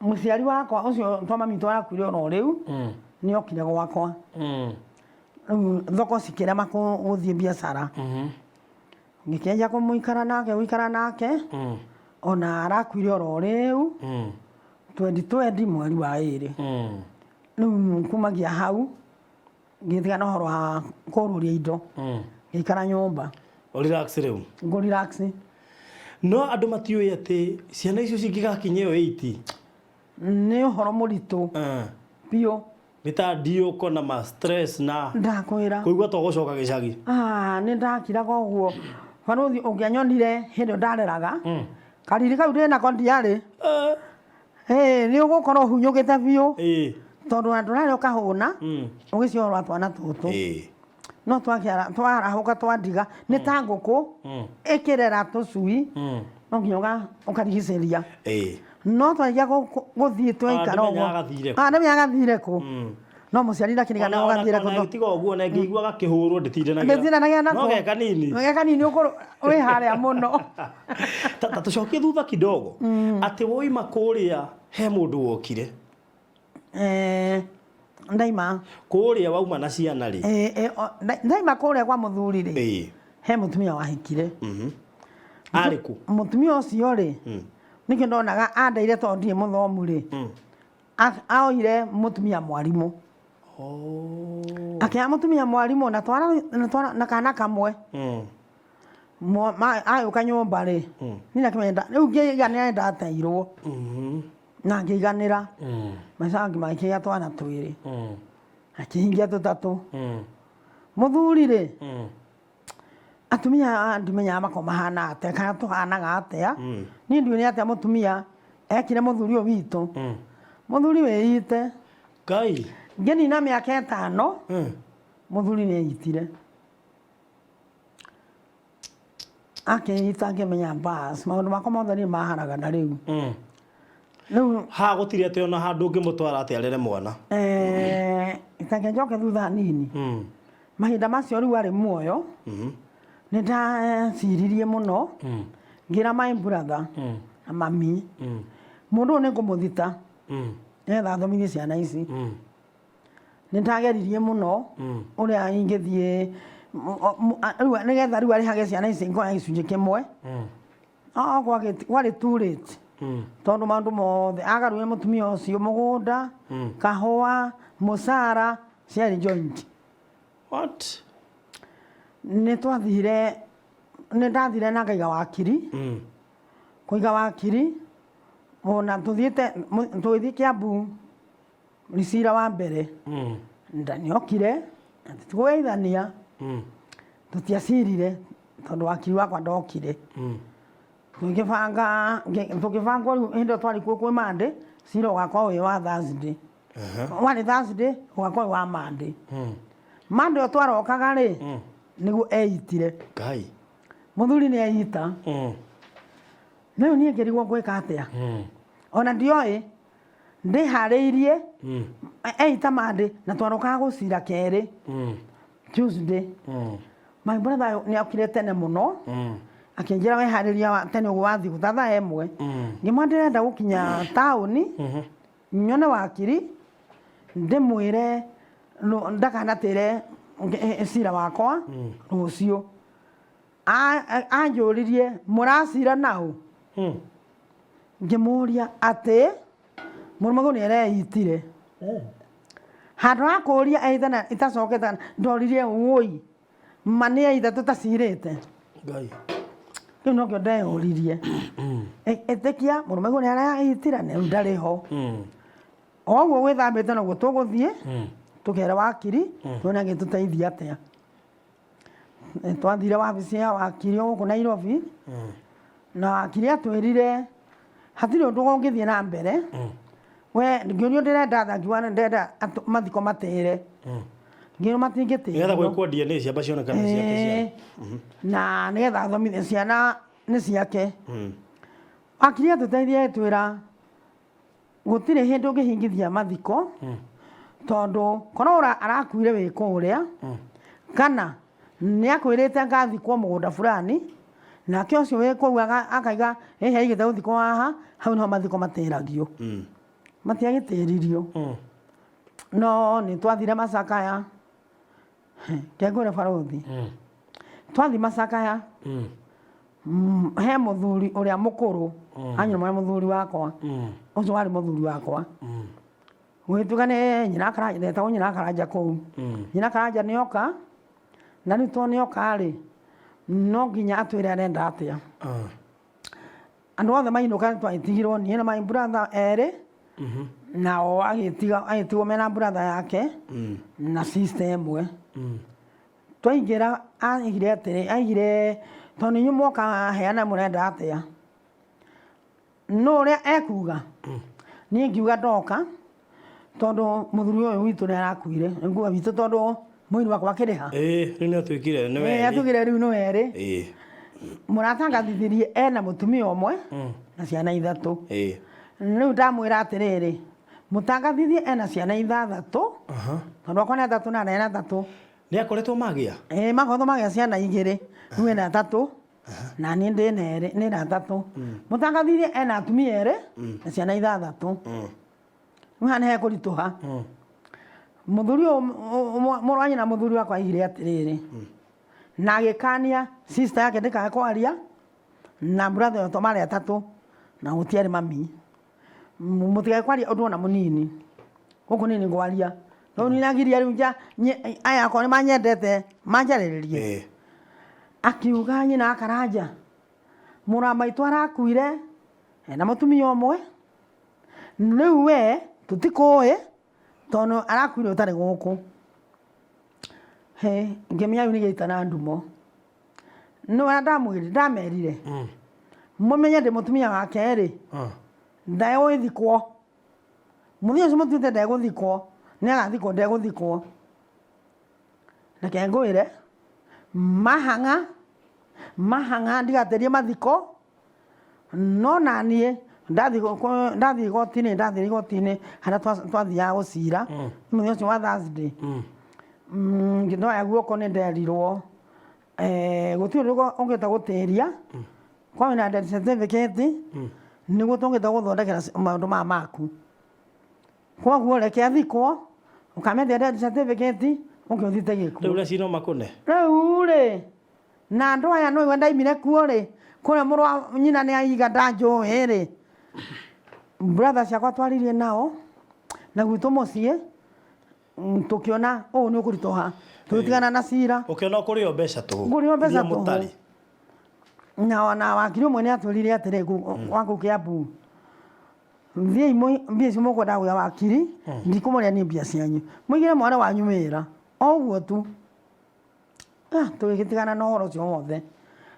mũciari wakwa ũcio twa mami twarakuire oro rĩu nĩ okire gwakwa rĩu thoko cikĩrema gũthiĩ biacara ngĩkĩanjia gũikara nake ona arakuire oro rĩu 2020 mweri wa 2 rĩu kumagia hau ngĩtigana ũhoro wa kũrũria indo ngĩikara nyũmba ngũ-relax no andũ matiũĩ atĩ ciana icio cingĩgakinya ĩyo 8 nĩ ũhoro mũritũ biũ nĩ ta ndiũko na ma stress na ndakwĩra kũigua to gũcoka gĩcagi nĩ ndakiraga ũguo barothi ũngĩanyonire hĩndĩ ndareraga kariri kau ndĩnako ndiarĩ nĩ ũgũkorwo ũhunyũkĩte biũ tondũ na ndũrarĩ ũkahũna ũgĩciorwa twana tũtũ no twarahũka twandiga nĩ ta ngũkũ ĩkĩrera tũcui no nginya ũkarigicĩria no twanjia gũthiĩ twaikara ũguo nĩ mĩagathire kũ no muciari na kiriga no gathire ko tiga uguo na ngĩigua gakĩhũrwo ndĩtindanagia ndĩtindanagia nako no geka nini ũkũ wĩ harĩa mũno ta tucokie thutha kidogo atĩ woima kũrĩa he mũndũ wokire ndaima kũrĩa wauma na ciana rĩ ndaima kũrĩa kwa mũthuri rĩ he mũtumia wahikire arĩkũ mũtumia ũcio rĩ nĩkĩo ndonaga andeire tondũ ndirĩ mũthomu rĩ aoire mũtumia mwarimũ akĩoya mũtumia mwarimũ na kana kamwe agĩũka nyũmba rĩ niĩ nakĩmenda rĩu ngĩiganĩra nĩndateirwo na ngĩiganĩra macangi magĩkĩgĩa twana twĩrĩ akĩhingia tũtatũ mũthuri rĩ atumia ndimenyaga mako mahana atĩa kana tũhanaga atĩa niĩ ndiũĩ nĩ atĩa mũtumia ekire mũthuri ũyũ witũ mũthuri wĩite Ngai ngĩnina mĩaka 5 mũthuri nĩeitire akĩita ngĩmenya bas maũndũ makwa mothe nĩ mahanaga na rĩu rĩu ha gũtirĩ atĩ ona handũ ũngĩmũtwara atĩ arere mwana itange njoke thutha nini mahinda macio rĩu arĩ muoyo nĩ ndaciririe mũno ngira my brother na mami mũndũ ũyũ nĩ ngũmũthita nĩgetha athomithie ciana ici nĩ ndageririe mũno ũrĩa ingĩthiĩ nĩgetha rĩu arĩhage ciana ici ngoya gĩcunjĩ kĩmwe kwarĩ too late tondũ maũndũ mothe agarũire mũtumia ũcio mũgũnda kahũa mũcara ciarĩ joint what nĩ ndathire na ngaiga wakiri kũiga wakiri ona tũgĩthiĩ Kiambu ricira wa mbere nĩokire tũgĩithania tũtiacirire tondũ wakiri wakwa ndokire tũgĩbanga rĩu hĩndĩ ĩyo twarĩ kuo kwĩ Monday cira ũgakorwo wĩ wa Thursday warĩ Thursday ũgakorwo wĩ wa Monday Monday ũyũ twarokaga rĩ nĩguo eitire Ngai mũthuri nĩ eita rĩu niĩ ngĩrigwo gwĩka atĩa ona ndioĩ ndĩharĩirie eita Monday na twarokaga gũcira kerĩ Tuesday my brother nĩokire tene mũno akĩnjĩra weharĩria tene ũguo wathiĩ gũtatha emwe ngĩmwa ndĩrenda gũkinya taũni nyone wakiri ndĩmwĩre ndakanatĩre cira wakwa rũciũ anjũririe mũracira naũ ngĩmũria atĩ mũrũme nĩ areitire handũ ha kũria eitana itacokete ndoririe wũi ma nĩ eitha tũtacirĩte Ngai rĩu nokĩo ndeyũririe ĩtĩkia mũrũme nĩ areitire rĩu ndarĩ ho o ũguo gwĩthambĩte noguo tũgũthiĩ tũkere wakiri tuone agĩtũteithia atĩa twathire wabici ya wakiri gũkũ Nairobi na wakiri atwĩrire hatirĩ ũndũ ũngĩthiĩ na mbere we ngĩũrio ndĩrenda thangiwa ndĩrenda mathiko matĩre ngĩũrio matingĩtĩrwo nĩgetha gwĩkwo DNA ciamba cionekane ciake na nĩgetha athomithie ciana nĩ ciake wakiri atũteithia etwĩra gũtirĩ hĩndĩ ũngĩhingithia mathiko tondũ korwo arakuire wĩ kũrĩa kana nĩ akwĩrĩte ngathikwo mũgũnda fulani nake ũcio wĩ kũu akaiga he igĩte gũthikwo haha hau niho mathiko matĩragio matiagĩtĩririo no nĩ twathire Macakaya ngĩkwĩra barothi twathi Macakaya he mũthuri ũrĩa mũkũrũ anyina mũthuri wakwa ũcio warĩ mũthuri wakwa gwĩtuga nĩ nyina Karanja ndetagwo nyina Karanja kũu nyina Karanja nĩoka na rĩu to nĩoka rĩ no nginya atwĩre arenda atĩa andũ othe mainũka twaitigirwo niĩ na my brother erĩ nao agĩtigwo mena brother yake na sister ĩmwe twaingĩra aigire atĩrĩ aigire tondũ inyuĩ mwoka heana mũrenda atĩa no ũrĩa ekuga niĩ ngiuga ndoka tondũ mũthuri ũyũ witũ nĩ arakuire nguga witũ tondũ mũini wakwa akĩrĩha rĩu nĩ atwĩkire nĩ werĩ atwĩkire rĩu nĩ werĩ mũratangathithirie ena mũtumia ũmwe na ciana 3 rĩu ndamwĩra atĩrĩrĩ Mutangathithie ena ciana 6 tondu akwa ni 3 na ena 3 ni akoretwo magia makoretwo magia ciana 2 niwe na 3 na ni ndi na 2 ni na 3 Mutangathithie ena atumia 2 na ciana 6 mwana he kurituha muthuri murwanyi na muthuri wakwa igire atiriri na agikania sister yake ndikae kwaria na brother yoto mari 3 na gutiari mami mutigae kwaria undu na munini guku nini ngwaria no ni nagiria riu nja aya ko ni manyendete manjariririe akiuga nyina akaraja muramaitu arakuire na mutumia omwe riu we tutikoe tono arakuire utari guku ngimenya yu ni geitana ndumo no ndamwiri ndamerire mumenye ndi mutumia wake ri ndae thikwo muthia ucio mutwite ndeguthikwo ni agathikwo ndeguthikwo reke ngwire mahanga ndigaterie mathiko no nanie ndathi igotini haria twathiaga gucira muthia ucio wa Thursday ngindoya guoko ni nderirwo gutiri ungita gutiria kwa wina death certificate niguo tungita guthondekera maundu maku koguo reke athikwo ukamethia death certificate ungiuthite gikuo riu reci no makune riu ri na andu aya no iwe ndaimire kuo ri kuria muru wa nyina ni aiga ndanjui ri brother ciakwa twaririe nao na gwitu mucii tukiona ni ukuritoha tutigana na cira ukiona kurio mbeca tu kurio mbeca tu na wakiri umwe ni atwirire atire wangu Kiambu thii mbia cio mukwenda gwia wakiri ndikumuria ni mbia cianyu mwigire mwana wanyu wira oguo tu tugitigana na uhoro ucio wothe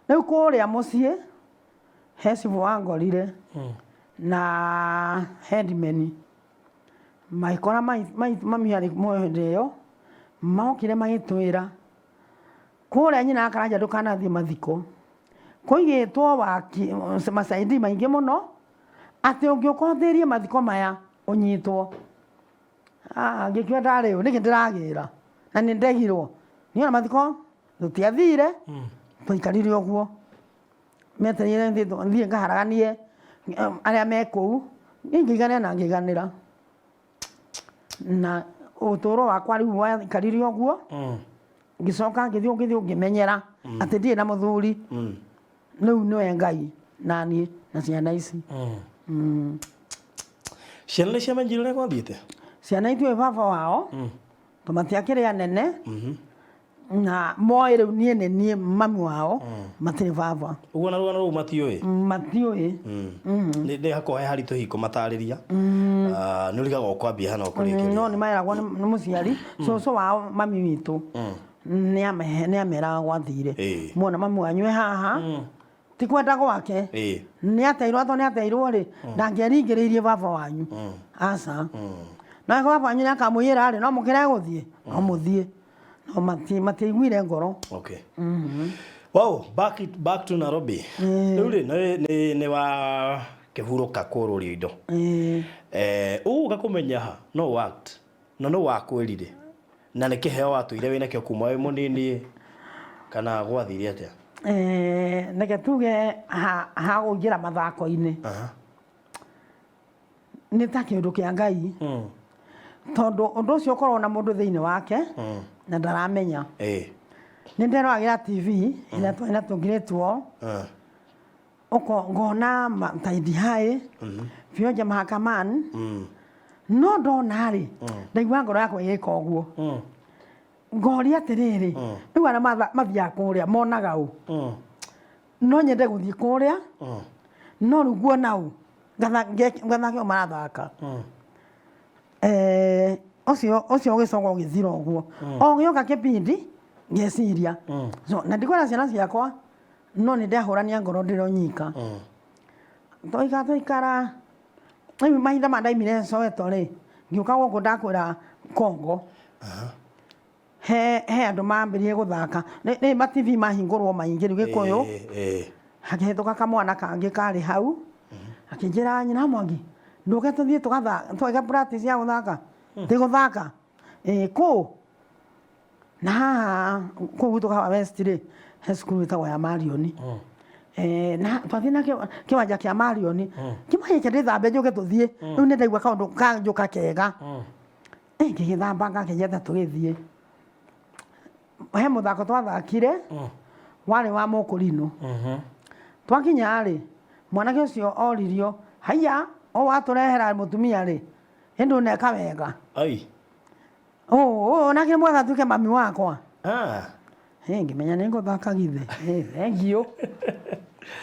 riu kuria mucii he cibu wangorire na headman maikora mami ari mwende yo maokire magitwira kuria nyina akaraja ndukanathie mathiko kuigitwo waki masaidi maingi muno ati ungiukotherie mathiko maya unyitwo ngikio ndari niki ndiragira na ni ndegirwo niona mathiko tutiathire tuikarire uguo meterire nthie ngaharaganie aria mekuu ngigania na ngiganira na utoro wakwa riu waikarire uguo ngicoka ngithio ngimenyera ati ndie na muthuri riu niwe Ngai nanie na ciana ici ciana nĩ ciamenyire ũrĩa gwathiĩte ciana ithuĩ baba wao tũmatiakĩrĩ anene na moĩ rĩu niĩ nĩ niĩ mami wao matirĩ baba ũguo na rũgano rũu matiũĩ nĩ hakorwo he haritũ hihi kũmatarĩria nĩ ũrigaga ũkwambia hana ũkũrĩkĩria no nĩ meragwo nĩ mũciari cũcũ wao mami witũ nĩ ameraga gwathire muona mami wanyu e haha ti kwenda gwake nĩ ateirwo to nĩ ateirwo rĩ ndangĩeringĩrĩirie baba wanyu aca na baba wanyu nĩ akamũiyĩra rĩ no mũkĩre gũthiĩ no mũthiĩ no matiaiguire ngoro wow back to Nairobi rĩu rĩ nĩ wa kĩhurũka kũrũrio indo ũguka kũmenya ha no act na no wakwĩrire na nĩ kĩheo watũire wĩnakĩo kuma wĩ mũnini kana gwathire atĩa neke tuge ha gũingĩra mathako-inĩ nĩ ta kĩndũ kĩa Ngai tondu ũndũ ũcio ũkorwo na mũndũ thĩinĩ wake na ndaramenya nĩ nderoragĩra TV ĩrĩa twĩna tũngĩrĩtwo ngona Taidi Hai Vioja Mahakamani no ndona rĩ ndaigua ngoro yakwa ĩgĩka ũguo ngoria atĩrĩrĩ rĩu arĩa mathiaga kũrĩa monaga ũ no nyende gũthiĩ kũrĩa no rĩu nguona ũ ngathake marathaka ũcio ũgĩcoka ũgĩthira ũguo o gĩoka kĩbindi ngeciria na ndikwĩra ciana ciakwa no nĩ ndehũrania ngoro ndĩronyika tũikara rĩu mahinda ma ndaimire Soweto rĩ ngĩũka gũkũ ndakwĩra Congo he andũ mambĩrĩrie gũthaka nĩ ma TV mahingũrwo maingĩ rĩu Gĩkũyũ hakĩhĩtũka kamwana kangĩ karĩ hau akĩnjĩra nyina Mwangi nduke tuthie tweka practice ya guthaka ti guthaka ku na haha kũu gwitũ Kahawa West rĩ he cukuru ĩtagwo ya Marion na twathie na kĩwanja kĩa Marion kĩmanye ndĩthambe njũke tũthiĩ rĩu nĩ ndaigua kaũndũ kanjũka kega ngĩgĩthamba ngakĩnjeta tũgĩthiĩ he mũthako twathakire warĩ wa Mũkũrinũ twakinya rĩ mwanake ũcio oririo haiya o watũrehera mũtumia rĩ hĩndĩ ũneka wega nake mwega tuĩke mami wakwa ngĩmenya nĩ ngũthaka githe thengiũ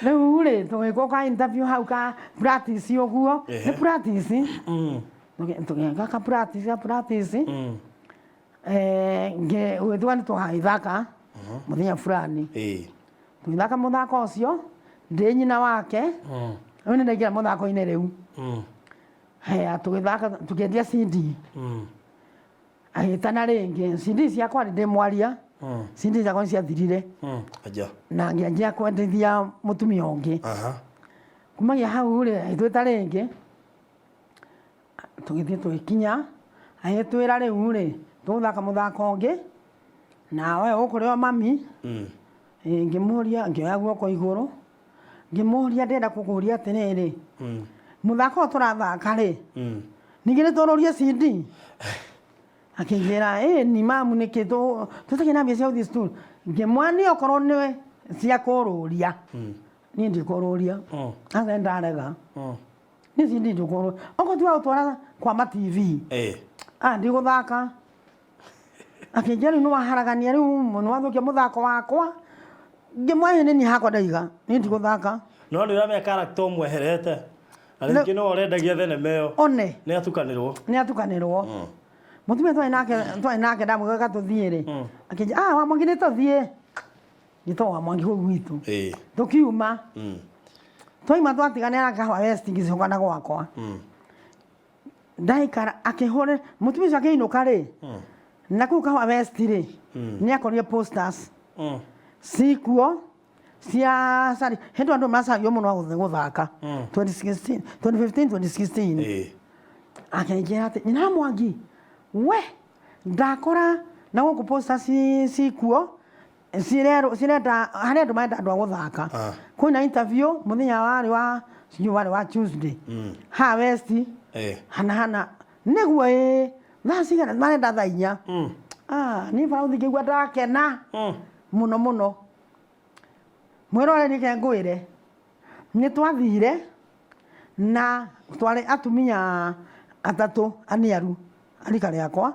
rĩu rĩ tũgĩkwo ka interview hau ka practice ũguo nĩ practice tũgĩka ka practice gwĩtua nĩ tũgaithaka mũthenya fulani tũgĩthaka mũthako ũcio ndĩ nyina wake rĩu nĩ ndaingĩra mũthako-inĩ rĩu tũgĩthaka tũkĩendia CD agĩtana rĩngĩ CD ciakwa nĩ ndĩmwaria CD ciakwa nĩ ciathirire na ngĩanjia kwendithia mũtumia ũngĩ kumagia hau rĩ agĩtwĩta rĩngĩ tũgĩthiĩ tũgĩkinya agĩtwĩra rĩu rĩ tũgũthaka mũthako ũngĩ nawe ũkũrĩ o mami ngĩmũria ngĩoya guoko igũrũ ngĩmũria ndĩrenda kũkũria atĩrĩrĩ mũthako ũyũ tũrathaka rĩ ningĩ nĩ tũrũrie CD akĩnjĩra ni mamu nĩkĩ tũtakĩ na mbia cia gũthiĩ cukuru ngĩmwania okorwo nĩ cia kũrũria niĩ ndikũrũria ase ndarega nĩ CD ndikũrũria okorwo tiga gũtwara kwa ma-TV ndigũthaka akĩnjĩra rĩu nĩwaharagania rĩu nĩwathũkia mũthako wakwa ngĩmwĩra nĩ niĩ hakwa ndaiga niĩ ndigũthaka no nĩ ũramenya character ũmweherete na rĩngĩ no ũrendagia thenema ĩyo nĩ atukanĩrwo mũtumia twarĩ nake ndamwĩka tũthiĩ rĩ akĩnjĩra wa Mwangi nĩ tũthiĩ gĩtagwo wa Mwangi kũu gwitũ tũkiuma twaima twatiganĩra na Kahawa West ngĩcoka na gwakwa ndaikara akĩhũrĩra mũtumia ũcio akĩinũka rĩ na kũu Kahawa West rĩ nĩ akorire posters cikuo cia sari hĩndĩ andũ macario mũno gũthaka 2015-2016 akĩnjĩra atĩ nyina Mwangi we ndakora na gũkũ posters cikuo cirenda harĩa andũ marenda andũ a gũthaka kwĩna interview mũthenya warĩ wa Tuesday Kahawa West hana nĩguo thaa cigana marenda thaa 4 niĩ bara ngĩigua ndakena mũno mwĩrore nĩke ngwĩre nĩ twathire na twarĩ atumia atatũ aniaru arika rĩakwa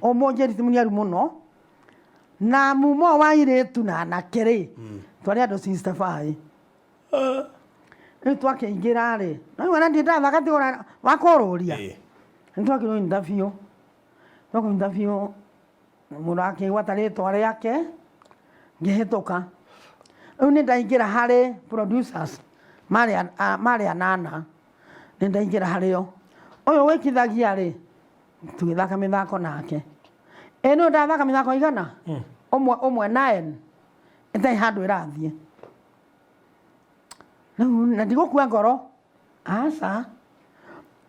o mũnjĩriti mũniaru mũno na mumo wa irĩtu na anake rĩ twarĩ andũ 65 rĩu twakĩingĩra rĩ na ndiĩ ndathaka tigũra wa kũrũria nĩ twakĩrwo interview mũndũ akĩgwata rĩtwa rĩake ngĩhĩtũka rĩu nĩ ndaingĩra harĩ producers marĩ 8 nĩ ndaingĩra harĩo ũyũ wĩkithagia rĩ tũgĩthaka mĩthako nake nĩ ndathaka mĩthako igana ũmwe 9 ĩtarĩ handũ ĩrathiĩ rĩu na ndigũkua ngoro aca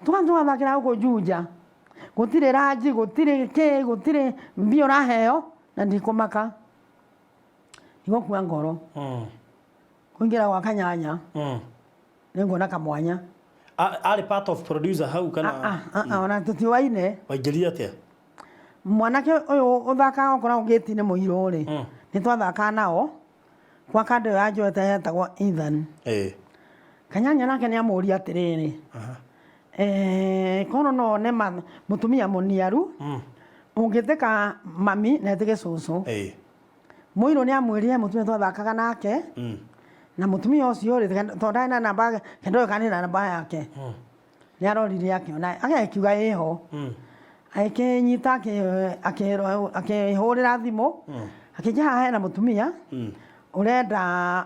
tũgathakĩra gũkũ Juja gũtirĩ ranji gũtirĩ mbia ũraheo na ndikũmaka ndigũkua ngoro kũingĩra gwa Kanyanya nĩnguona kamwanya arĩ part of producer hau kana ona tũtiwaine waingĩrire atĩa mwanake ũyũ ũthakaga ũkoragwo gĩti-inĩ mũirũ rĩ nĩ twathaka nao kwa kandũ ya Njota yetagwo Ethan Kanyanya nake nĩ amũria atĩrĩrĩ kono no ne mũtumia mũniaru ũngĩtĩka mami na etĩke cũcũ mũirũ nĩ amwĩrire mũtumia twathakaga nake na mũtumia ũcio rĩ tondũ ndarĩ na namba kendo kanĩ na namba yake nĩ arorire akĩona agĩkiuga ĩho akĩnyita akĩhũrĩra thimũ akĩnja haha hena mũtumia ũrenda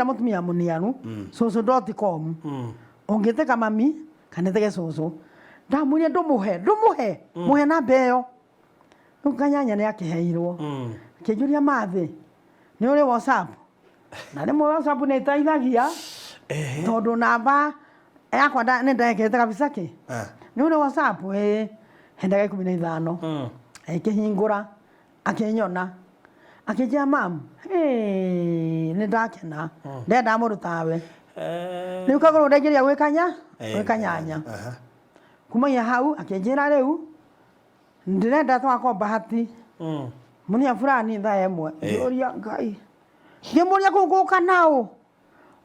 mũtumia mũniaru cũcũ.com ũngĩtĩka mami kana etĩke cũcũ ndamwĩrire ndũmũhe namba ĩyo rĩu Kanyanya nĩ akĩheirwo akĩnjũria mathĩ nĩ ũrĩ WhatsApp na rĩmwe WhatsApp nĩ ĩteithagia tondũ namba yakwa nä ndekete kabisa kä nä une WhatsApp hendage 15 akä hingå ra akä nyona akä njia mam nä ndakena ndenda må rutawe rä u kagå ndengä ria gwä kanyanya kumagia hau akä njä ra rä u ndä renda twakomba hati må nä a fulani thaa ĩmwe ngä å ria ngai ngä må ria kå gå ka naå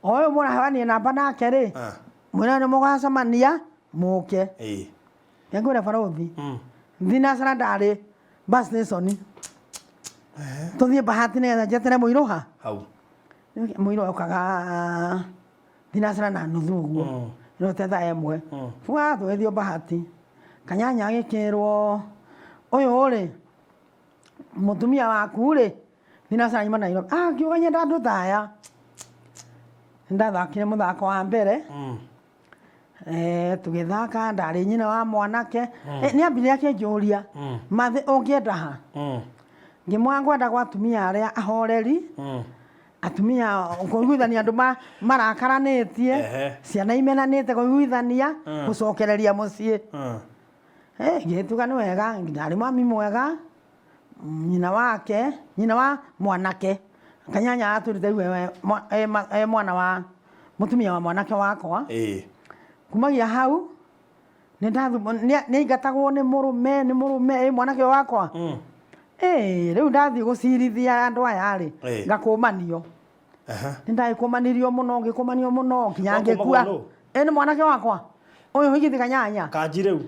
o yå må rahewanie namba nake rä mwä nä må gacemania må ke ngä re barothi thinacara ndarä bus station tå thiä bahati nä getha njetere må irå ha må irå okaga thinacara na nuthu å guo no te thaa ĩmwe buga tå gä thiå bahati kanyanya agä kä rwo å yå rä må tumia waku rä thinacara nyuma Nairobi ngä å ga nyenda andå taya ndathakire må thako wa mbere tå gä thaka ndarä nyina wa mwanake nä ambire akä njå ria mathä å ngä enda ha ngä mwa ngwenda gwa atumia arä a ahoreri atumia kå iguithania andå marakaranä tie ciana imenanä te kå iguithania gå cokereria må ciä ngä tuga nä wega ndarä mami mwega nyina wake nyina wa mwanake kanyanya atå rä te iwe mwana wa må tumia wa mwanake wakwa kumagia hau nä aingatagwo nä må rå me mwanake wakwa rä u ndathiä gå cirithia andå aya rä ngakå manio nä ndagä kå manirio må no ngä kå manio må no nginya ngä kua nä mwanake wakwa å yå higithi kanyanya kanji rä u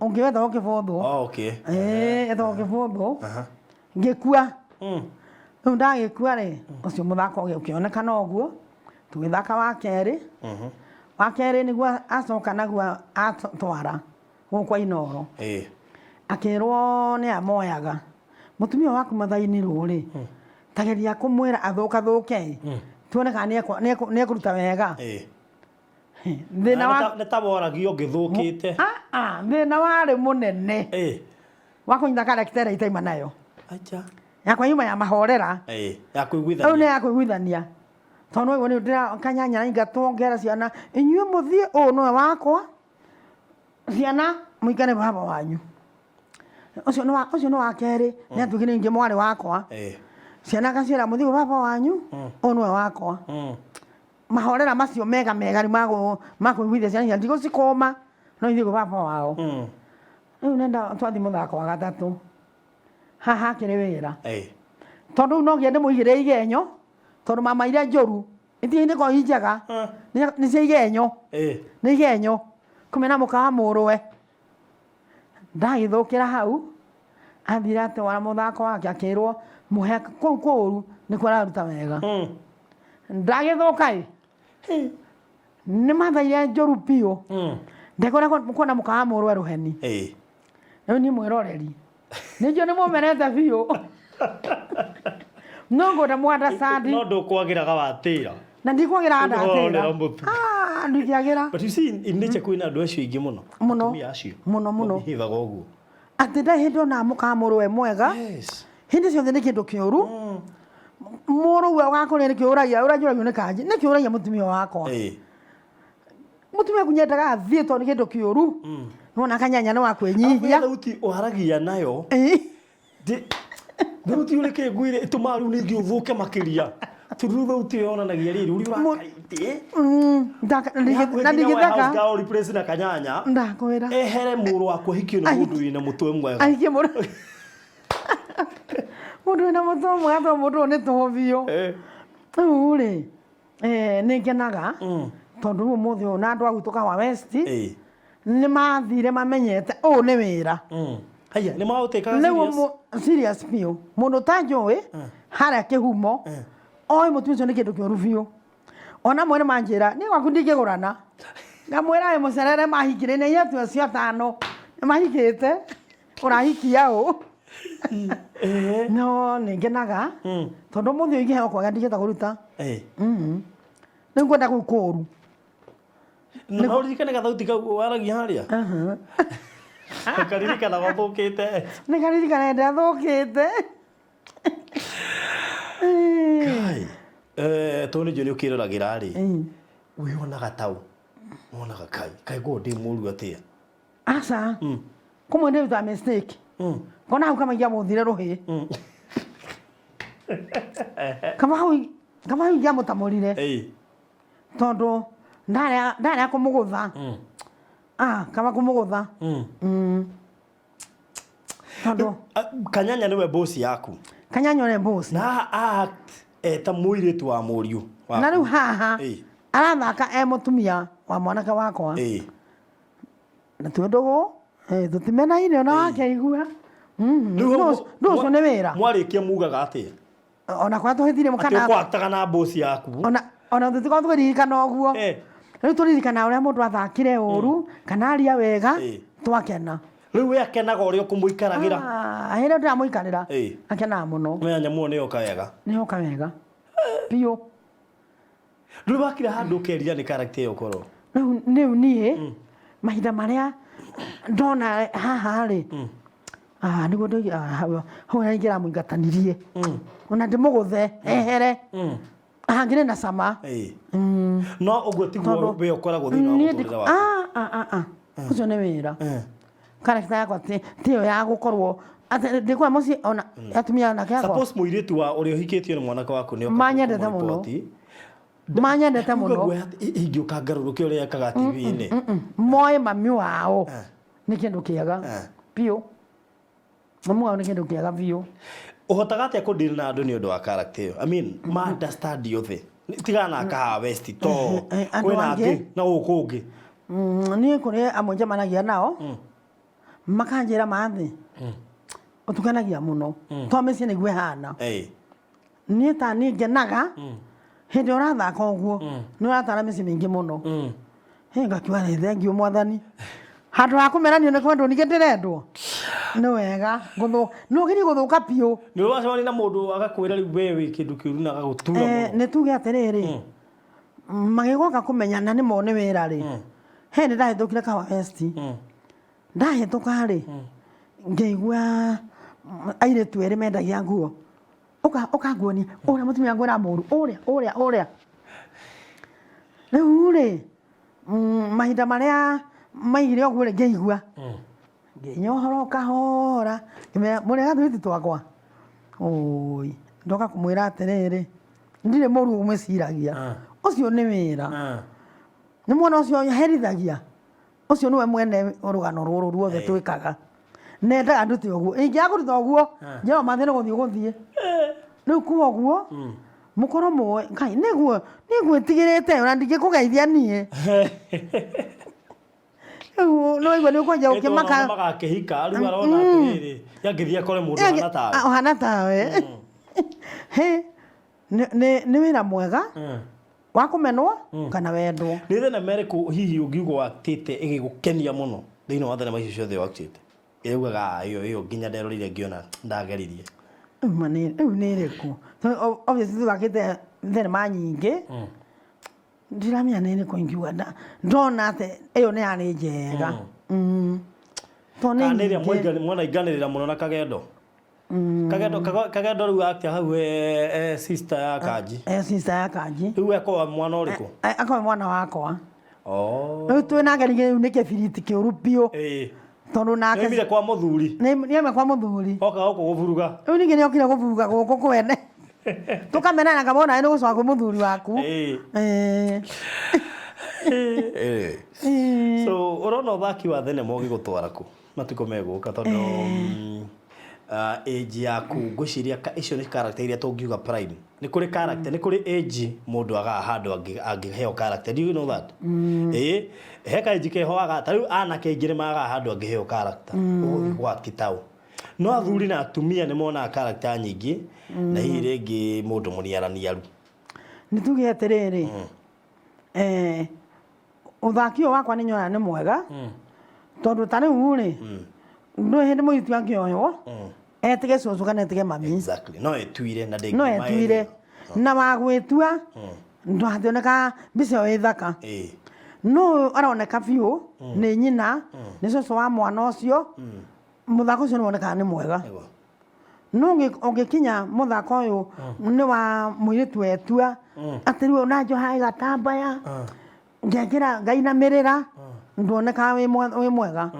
å ngä wetha å kä båthwo etha å kä båthwo ngä kua rä u ndagä kua rä å cio må thako å kä onekana å guo tå gä thaka wa kerä nä guo acoka naguo atwara gå kwa inoro akä rwo nä amoyaga må tumia waku mathainä rå rä tageria kå mwä ra athå kathå ke tuone kana nä ekå ruta wega nä ta woragio ngä thå kä te thä na warä må nene wa kå nyita karektera itaima nayo yakwa yuma ya mahorera rä u nä ya kå iguithania tondå å guo nä ndä kanyanya naingatwo ngera ciana inyuä må thiä å nowe wakwa ciana må ikane baba wanyu å cio nä wa kerä nä atuä nä ingä mwarä wakwa ciana gaciä ra må thiä baba wanyu å nowe wakwa mahorera macio mega rä makå iguithia ciana ndigå cikåma no ithiä gå baba wao rä u nenda twathi må thako wa gatatå haha akä rä wä ra tondå u no ngä ndä må igä rä igenyo tondå mama iria njåru itiä-inä ko injega nä cia igenyo nä igenyo kå mena må kawa må rwe ndagä thå kä ra hau athire atwara må thako wake akä rwo må he kå u kå ru nä kå raruta wega ndagä thå ka nä mathaire njåru biå ndekå kuona må kawa må rwe rå heni rä u niä mwä roreri nä njå nä må menete biå no ngå nda mwanda sandi no ndå kwagä raga watä ra na ndikwagä ra ndatä ra ndikiagä ra kwä na andå acio ingä må no acio må no hithaga å guo atä ndä hä ndä ona må kaga må rwe mwega hä ndä ciothe nä kä ndå kä å ru må rå we wakå nä kä å ragia å ranjå ragio nä kanji nä kä å ragia må tumia wakwa må tumia kunyendaga athiä tondå nä kä ndå kä å ru nona kanyanya nä wakwä nyihia thauti å haragia nayo thauti å rä kä ngwä rä tå ma rä u nä ingä å thå ke makä ria tå rä thauti ä yonanagia rä rä å rä na ndigithaka na kanyanya ndakwä ra ehere må rå wakwa hikio nä må ndå wä na må twe mwega aikie må ndå wä na må twe mwega to må ndå nä tå biå rä u rä nä ngenaga tondå rä u må thä å na andå agutå ka wa west nä mathire mamenyete å nä wä ra haya nä maå serious biå må ndå ta njå harä a kä humo oä må tumia å cio nä kä ndå kä å ru biå ona mwene manjä ra nä gwaku ndingä gå rana ngamwä ra må cerere mahikä rä nä iatu acio atano nä mahikä te å rahikia å no nä ngenaga tondå må thä å ingä heo kwaga ndingäta gå ruta nä ngwenda gå kå ru nä maririkane gathauti kau waragia harä a karirikana gathå kä te nä karirikana ndathå kä te tå nä njå nä å kä roragä ra rä wä onaga tau Monaga kai go ndi mũru atia. Asa. Kumwe nĩ ruta mistake. Kona hau kama ya mũthire rũhĩ. Kama hau ya mũtamũrire. Tondu ndarĩa kũmũgũtha. Kama kũmũgũtha. Tondu Kanyanya niwe boss yaku. Kanyanya nĩ boss. Na ta mũirĩtu wa mũriũ. Na rĩu haha arathaka mũtumia wa mwanake wakwa. Na tondu tutimenaine ona wake igua. Nducio nĩ wĩra. Mwarĩkia mugaga atĩa? Ona kwa tũhĩtire mũkana. Kwataga na boss yaku. Ona tũtikorwo tũkĩririkana ũguo. Rĩu tũririkana ũrĩa mũndũ athakire ũru kana aria wega twakena. Rĩu we akenaga ũrĩa ũkũmũikaragĩra. Hĩndĩ ndĩramũikarĩra akenaga mũno. Menya nyamũ nĩyoka wega. Nĩyoka wega. Biũ. Rĩu wakira handũ ũkeria nĩ character ĩyo ũkorwo. Rĩu niĩ mahinda marĩa ndona haha rĩ. Nĩguo ndĩ hau nĩngĩra mũingatanirie. Ona ndĩmũgũthe ehere. Ngĩrĩ na cama. No ũguo tiguo we ũkoragwo thĩinĩ wa mũtũrĩre waku. Ũcio nĩ wĩra. Character yakwa tiyo ya gũkorwo ndĩkora mũciĩ ona atumia nake yakwa. Suppose mũirĩtu wa ũrĩa ũhikĩtio nĩ mwanake waku nĩ manyendete mũno. Manyendete mũno. Ingĩũka ngarũrũke ũrĩa ekaga TV-inĩ. Moĩ mami wao nĩ kĩndũ kĩega biũ. Mami wao nĩ kĩndũ kĩega biũ. Ũhotaga atĩa kũdeal na andũ nĩ ũndũ wa character ĩyo? I mean, ma understand othe. Tigana na kaha West to. Kwĩna angĩ na gũkũ ũngĩ. Niĩ kũrĩ amwe njemanagia nao makanjĩra mathi ũtukanagia mũno to mĩciĩ nĩguo ĩhana. Niĩ ta niĩ ngenaga hĩndĩ ũrathaka ũguo nĩ ũratara mĩciĩ mĩingĩ mũno. Ngakiuga nĩ thengiũ Mwathani. Handũ ha kũmeranio nĩ kwendwo ningĩ ndĩrendwo. Nĩ wega nĩ ũgĩri gũthũka biũ. Nĩ ũracemania na mũndũ agakwĩra rĩu we wĩ kĩndũ kĩũru na agagũtura mũno. Nĩ tuge atĩrĩrĩ magĩgoka kũmenyana nĩ mone wĩra rĩ. Hĩndĩ ndahĩtũkire kawa West. Ndahĩtũka rĩ ngĩigua airĩtu erĩ mendagia nguo. Ũkanguonia ũrĩa mũtumia ngwĩra mũru ũrĩa. Rĩu rĩ mahinda marĩa maigire ũguo rĩ ngĩigua. Ngĩnyohora kahora mũrĩa gathuriti twakwa. Ndoka kũmwĩra atĩrĩrĩ ndirĩ mũru ũmwĩciragia. Ũcio nĩ wĩra. Nĩ mwona ũcio herithagia. Ũcio nĩwe mwene rũgano rũrũ ruothe twĩkaga. Nendaga ndute ũguo. Ingĩaga kũruta ũguo njema mathĩna gũthiĩ. Rĩu kuo ũguo mũkorwo mũĩ Ngai nĩguo tigĩrĩte ona ndingĩkũgeithia niĩ. No igua nĩ ũkwanja ũkĩmaka. Magakĩhika rĩu arona atĩrĩrĩ yangĩthiĩ akore mũndũ ahana tawe. Ahana tawe. Nĩ wĩra mwega wa kũmenwo kana wendwo. Nĩ thĩna merĩkũ hihi ũngiuga watĩte ĩgĩgũkenia mũno thĩinĩ wa thenema icio ciothe wakĩte? Ĩugaga ĩyo nginya nderorire ngĩona ndageririe. Rĩu nĩ ĩrĩkũ? Obviously tũgakĩte thenema nyingĩ. Ndiramenya nĩ ĩrĩkũ ingiuga ndona atĩ ĩyo nĩ yarĩ njega. Nĩrĩa mwanainganĩrĩra mũno na Kagendo. Kagendo rĩu akĩa hau sister ya Kanji. Sister ya Kanji. Rĩu ekoa mwana ũrĩkũ? Akoa mwana wakwa. Rĩu twĩnake rĩu nĩ kĩbiriti kĩũru biũ. Tondũ nake nĩmire kwa mũthuri. Nĩeme kwa mũthuri. Oka gũkũ gũburuga. Rĩu ningĩ nĩokire gũburuga gũkũ kwene. Tũkamenana kamona nĩ gũcoka kwĩ mũthuri waku. So ũrona ũthaki wa thenema ũgĩgũtwara kũ matukũ megũka tondũ age yaku ngwĩciria icio nĩ character iria tũngiuga prime. Nĩ kũrĩ character nĩ kũrĩ age mũndũ agaga handũ angĩheo character. Do you know that? He kaingĩ kehoaga ta rĩu anake aingĩ nĩmagaga handũ angĩheo character. Ũgũthiĩ gwake taũ. No athuri na atumia nĩ monaga character nyingĩ na hihi rĩngĩ mũndũ mũniaraniaru. Nĩ tuge atĩrĩrĩ ũthaki ũyũ wakwa nĩ nyona nĩ mwega tondũ ta rĩu rĩ ndũĩ hĩndĩ mũirĩtu angĩoywo etige cũcũ kana etige mami. Exactly. No etuire na no etuire na wagwĩtua ndwakĩoneka mbica ĩyo ĩ thaka. No aroneka biũ nĩ nyina nĩ cũcũ wa mwana ũcio. Mũthako ũcio nĩwonekaga nĩ mwega. No ũngĩkinya mũthako ũyũ nĩ wa mũirĩtu etua atĩ rĩu ona njoha ĩgatambaya ngekira ngainamirira ndoneka wi mwega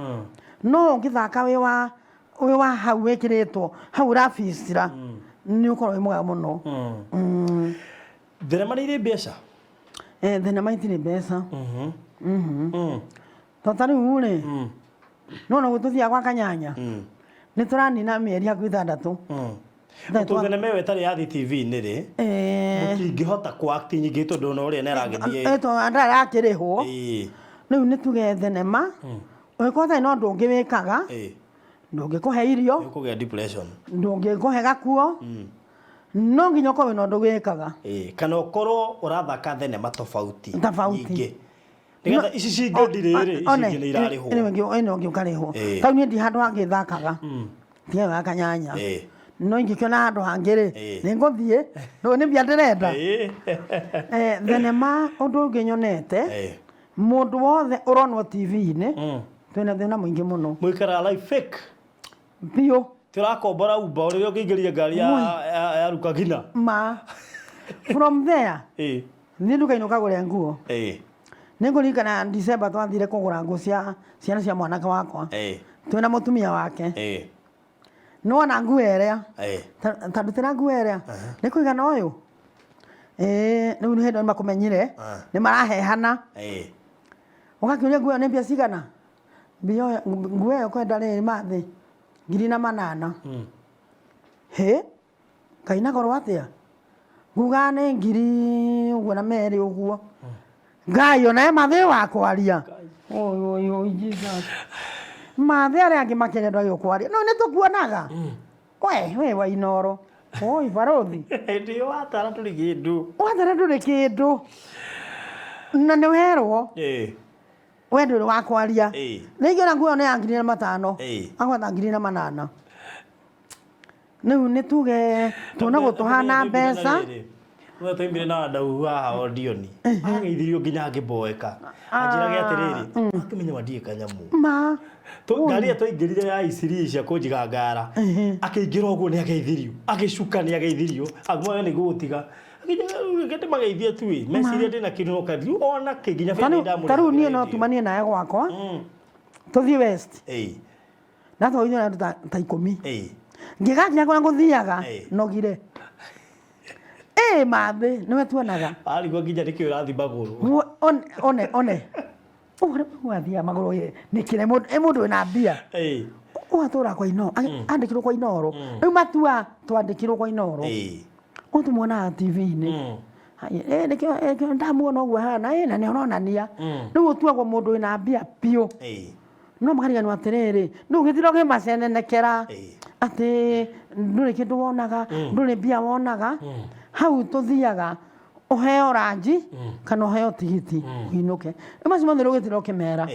no ngithaka wi wa hau wikiritwo hau rafistira ni ukorwo wi mwega muno thenema nĩ irĩ mbeca thenema itirĩ mbeca tondũ rĩu rĩ nona gũtũthiaga gwa Kanyanya nĩ tũranina mĩeri hakuhĩ 6 thenema ĩyo ĩtarĩ ya TV-inĩ rĩ mũtingĩhota kũ-act nyingĩ tondũ ona ũrĩa nĩaragĩthiĩ ndarakĩrĩhwo rĩu nĩ tuge thenema ũngĩkorwo ũtarĩ na ũndũ ũngĩ wĩkaga ndũngĩkũhe irio ũkũgĩa depression ndũngĩkũhe gakuo no nginya ũkorwo wĩna ũndũ wĩkaga kana ũkorwo ũrathaka thenema tofauti nyingĩ nĩgetha ici cingĩ rĩrĩ ici ingĩ nĩ irarĩhwo ĩno ũngĩ ũkarĩhwo tau niĩ ndi handũ hangĩ thakaga tiga wa Kanyanya no ingĩkĩona handũ hangĩ rĩ nĩngũthiĩ nĩ mbia ndĩrenda thenema ũndũ ũngĩ nyonete mũndũ wothe ũronwo TV-inĩ twĩna thĩna mũingĩ mũno mũikaraga life fake biũ tũrakombora Uber ũrĩa ũngĩingĩria ngari ya Rukagina from there thiĩ nduka-inĩ ũkagũre nguo nĩngũririkana December twathire kũgũra nguo ciana cia mwanake wakwa twĩna mũtumia wake nĩwona nguo ĩrĩa tandutĩra nguo ĩrĩa nĩ kũigana ũyũ rĩu nĩ hĩndĩ nĩmakũmenyire nĩmarahehana ũgakĩũria nguo ĩyo nĩ mbia cigana nguo ĩyo kwenda rĩrĩ mathĩ 8,000 hĩ Ngai na goro atĩa nguga nĩ 2,000 ũguo Ngai ona mathĩ wa kwaria oi Jesus mathĩ arĩa angĩ makĩrenda gũkwaria no nĩtũkuonaga we wa Inoro oi barothi ndio watara tũrĩ kĩndũ na nĩ werwo we ndũrĩ wa kwaria nĩingĩona nguo ĩyo nĩ ya 5,000 akwenda 8,000 rĩu nĩ tuge tuona gũtũhana mbeca we tũimire na ndau haha Odioni ageithirio nginya ngĩmboeka anjĩrage atĩrĩrĩ akĩmenya wandiĩ kanyamũ ngari ĩyo twaingĩrire ya Isiri cia kũnjigangara akĩingĩra ũguo nĩ ageithirio agĩcuka nĩ ageithirio agũmoyo nĩ gũtiga ngĩte mageithie tu meciria ndĩna kĩnoka riu ona kĩnginya bĩrĩ ndamũrĩ tarĩu niĩ no tumanie nawe gwakwa tũthiĩ West na twaithio na ta 10 ngĩgakinya kũrĩa ngũthiaga nogire mathĩ nĩwe tuonaga arigwo nginya nĩkĩo ũrathi magũrũ one ũrĩa magũrũ nĩkĩre mũndũ wĩna mbia ũgatũra kwa Inoro andĩkirwo kwa Inoro rĩu matua twandĩkirwo kwa Inoro ũtumuonaga TV-inĩ nĩkĩo ndamuona ũguo hana na nĩ ũronania rĩu ũtuagwo mũndũ wĩna mbia biũ no makariganwo atĩrĩrĩ rĩu gĩthiro kĩmacenenekera atĩ ndũrĩ kĩndũ wonaga ndũrĩ mbia wonaga hau tũthiaga ũheo ranji kana ũheo tigiti ũinũke macio mothe rũgĩtĩro kĩmera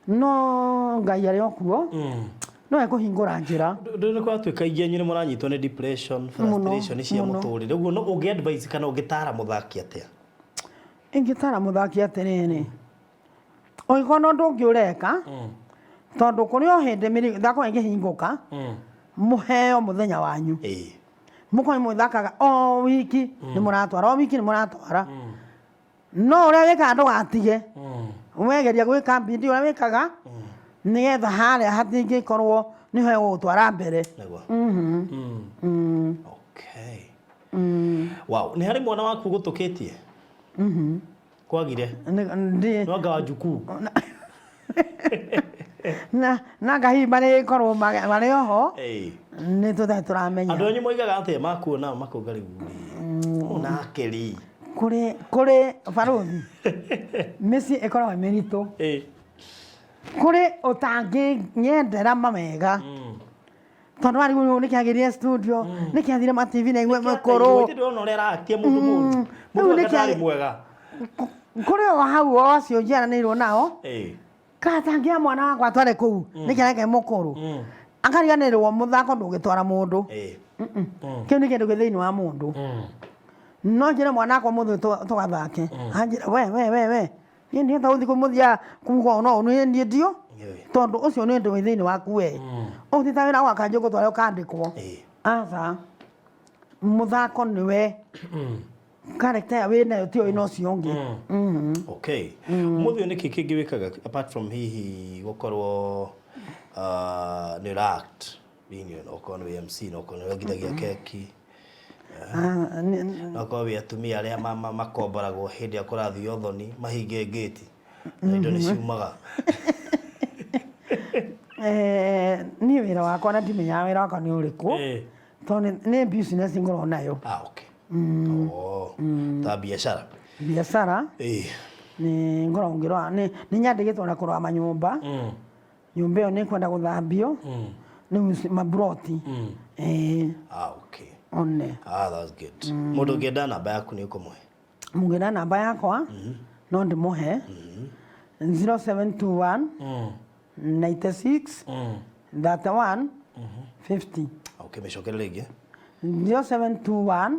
no Ngai arĩ okuo no ekũhingũra njĩra nĩ kwatuĩka ingĩ nyinĩ mũranyitwo nĩ depression frustration cia mũtũrĩre ũguo ũngĩ advice kana ũngĩtara mũthaki atĩa ingĩtara mũthaki atĩrĩrĩ ũngĩkorwo na ũndũ ũngĩ ũreka tondũ kũrĩ o hĩndĩ thako ĩngĩhingũka mũheo mũthenya wanyu mũkorwo mũthakaga o wiki nĩ mũratwara no ũrĩa wĩkaga ndũgatige wegeria gwĩka bindi ũrĩa wĩkaga nĩgetha harĩa hatingĩkorwo nĩho gũtwara mbere wow nĩ harĩ mwana waku gũtũkĩtie kwagire no anga wa Njukuu na Ngai marĩ korwo marĩ oho nĩ tũramenya andũ anyu moigaga atĩ makuona makauga rĩu ona akeri kũrĩ barothi mĩciĩ ĩkoragwo mĩritũ kũrĩ ũtangĩnyendera mawega tondũ wari ũyũ nĩkĩagĩrire studio nĩkĩathire ma TV na igwe mũkũrũ ndĩrona ũrĩa arakia mũndũ nĩkĩarĩ mwega kũrĩ o hau o acio njiaranĩirwo nao katangĩa mwana wakwa atware kũu nĩkĩareke mũkũrũ akariganĩrwo mũthako ndũgĩtwara mũndũ kĩu nĩ kĩndũ gĩ thĩinĩ wa mũndũ no njĩre mwana wakwa mũthĩ tũgathake anjĩra we niĩ nĩenda gũthiĩ kũmũthia kuga no niĩ ndio tondũ ũcio nĩ ũndũ wĩ thĩinĩ waku we ũgũthiĩ ta wĩra gwaka njũgũ tware ũkandĩkwo aca mũthako nĩwe character we nayo tio ino ciongi okay muthio niki kingi wikaga apart from hihi gukorwo ni act being okono MC no kono githagia keki no ko we atumia aria makomboragwo hindi akurathi othoni mahinge ngeti na indo ni ciumaga ni wira wakwa na ndimenya wira wakwa ni uriku to ni business ngoro nayo okay ta biashara ni ngoro ngiro ni nyandigitwo na kurwa manyumba nyumba yo ni kwenda guthambio ni mabroti okay one that's good mundu ngenda namba yaku ni ukomwe mungenda namba yakwa no ndimuhe 0721 96 31 50 okay meshokerere ige 0721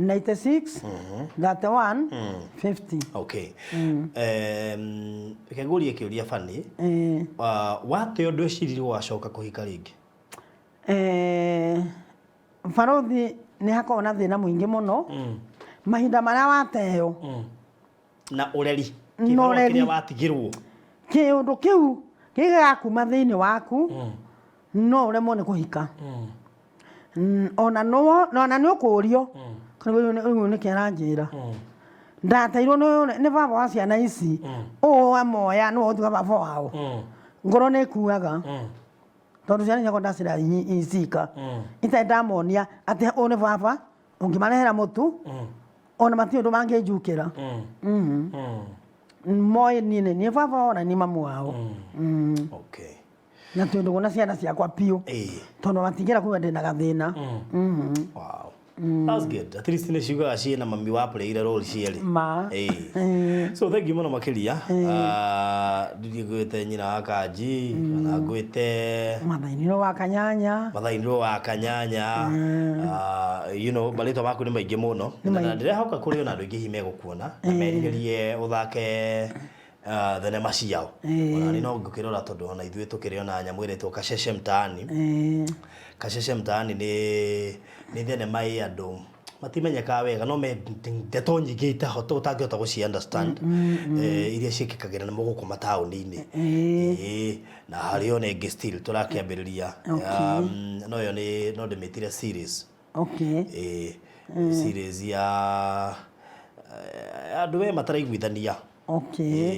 96 31 50 okay kegurie kiuria fani wate undu ecirirwo wacoka kuhika ringi Farothi ni hakorwo na thina muingi muno mahinda maria wateo na ureri kiria watigirwo kiundu kiu gigakuma thiini waku no uremwo ni kuhika ona ni ukurio kana ni kiranjira ndateirwo ni baba wa ciana ici o moya no utuga baba wao ngoro ni kuaga tondu ciana ciakwa ndacira icika ita ndamonia ati one baba ungimarehera mutu ona mati undu manginjukira moi ni baba ona ni mamu wao okay na tundu gona ciana ciakwa piu tondu matingira kuga ndina gathina wow that's good at least ni ciugaga ciina mami wa play role cieri so thank you muno makiria ndiri gwite nyina wa Kanji na gwite mathainiro wa kanyanya you know balito baku ni maingi muno na ndirehoka kuri ona andu ingi hime gukuona na merigerie uthake thenema ciao ona ni no ngukirora tondu ona ithuĩ tukiri ona nyamu iretwo Kasheshe Mtaani Kasheshe Mtaani ni thenema ya andu matimenyeka wega no me ndeto nyingĩ itahota utangĩhota gũci understand iria ciĩkĩkagĩra na mũgũkũ mataũni-inĩ na harĩ ona ĩngĩ still tũrakĩambĩrĩria no yo no ndĩmĩtire series series ya andũ we mataraiguithania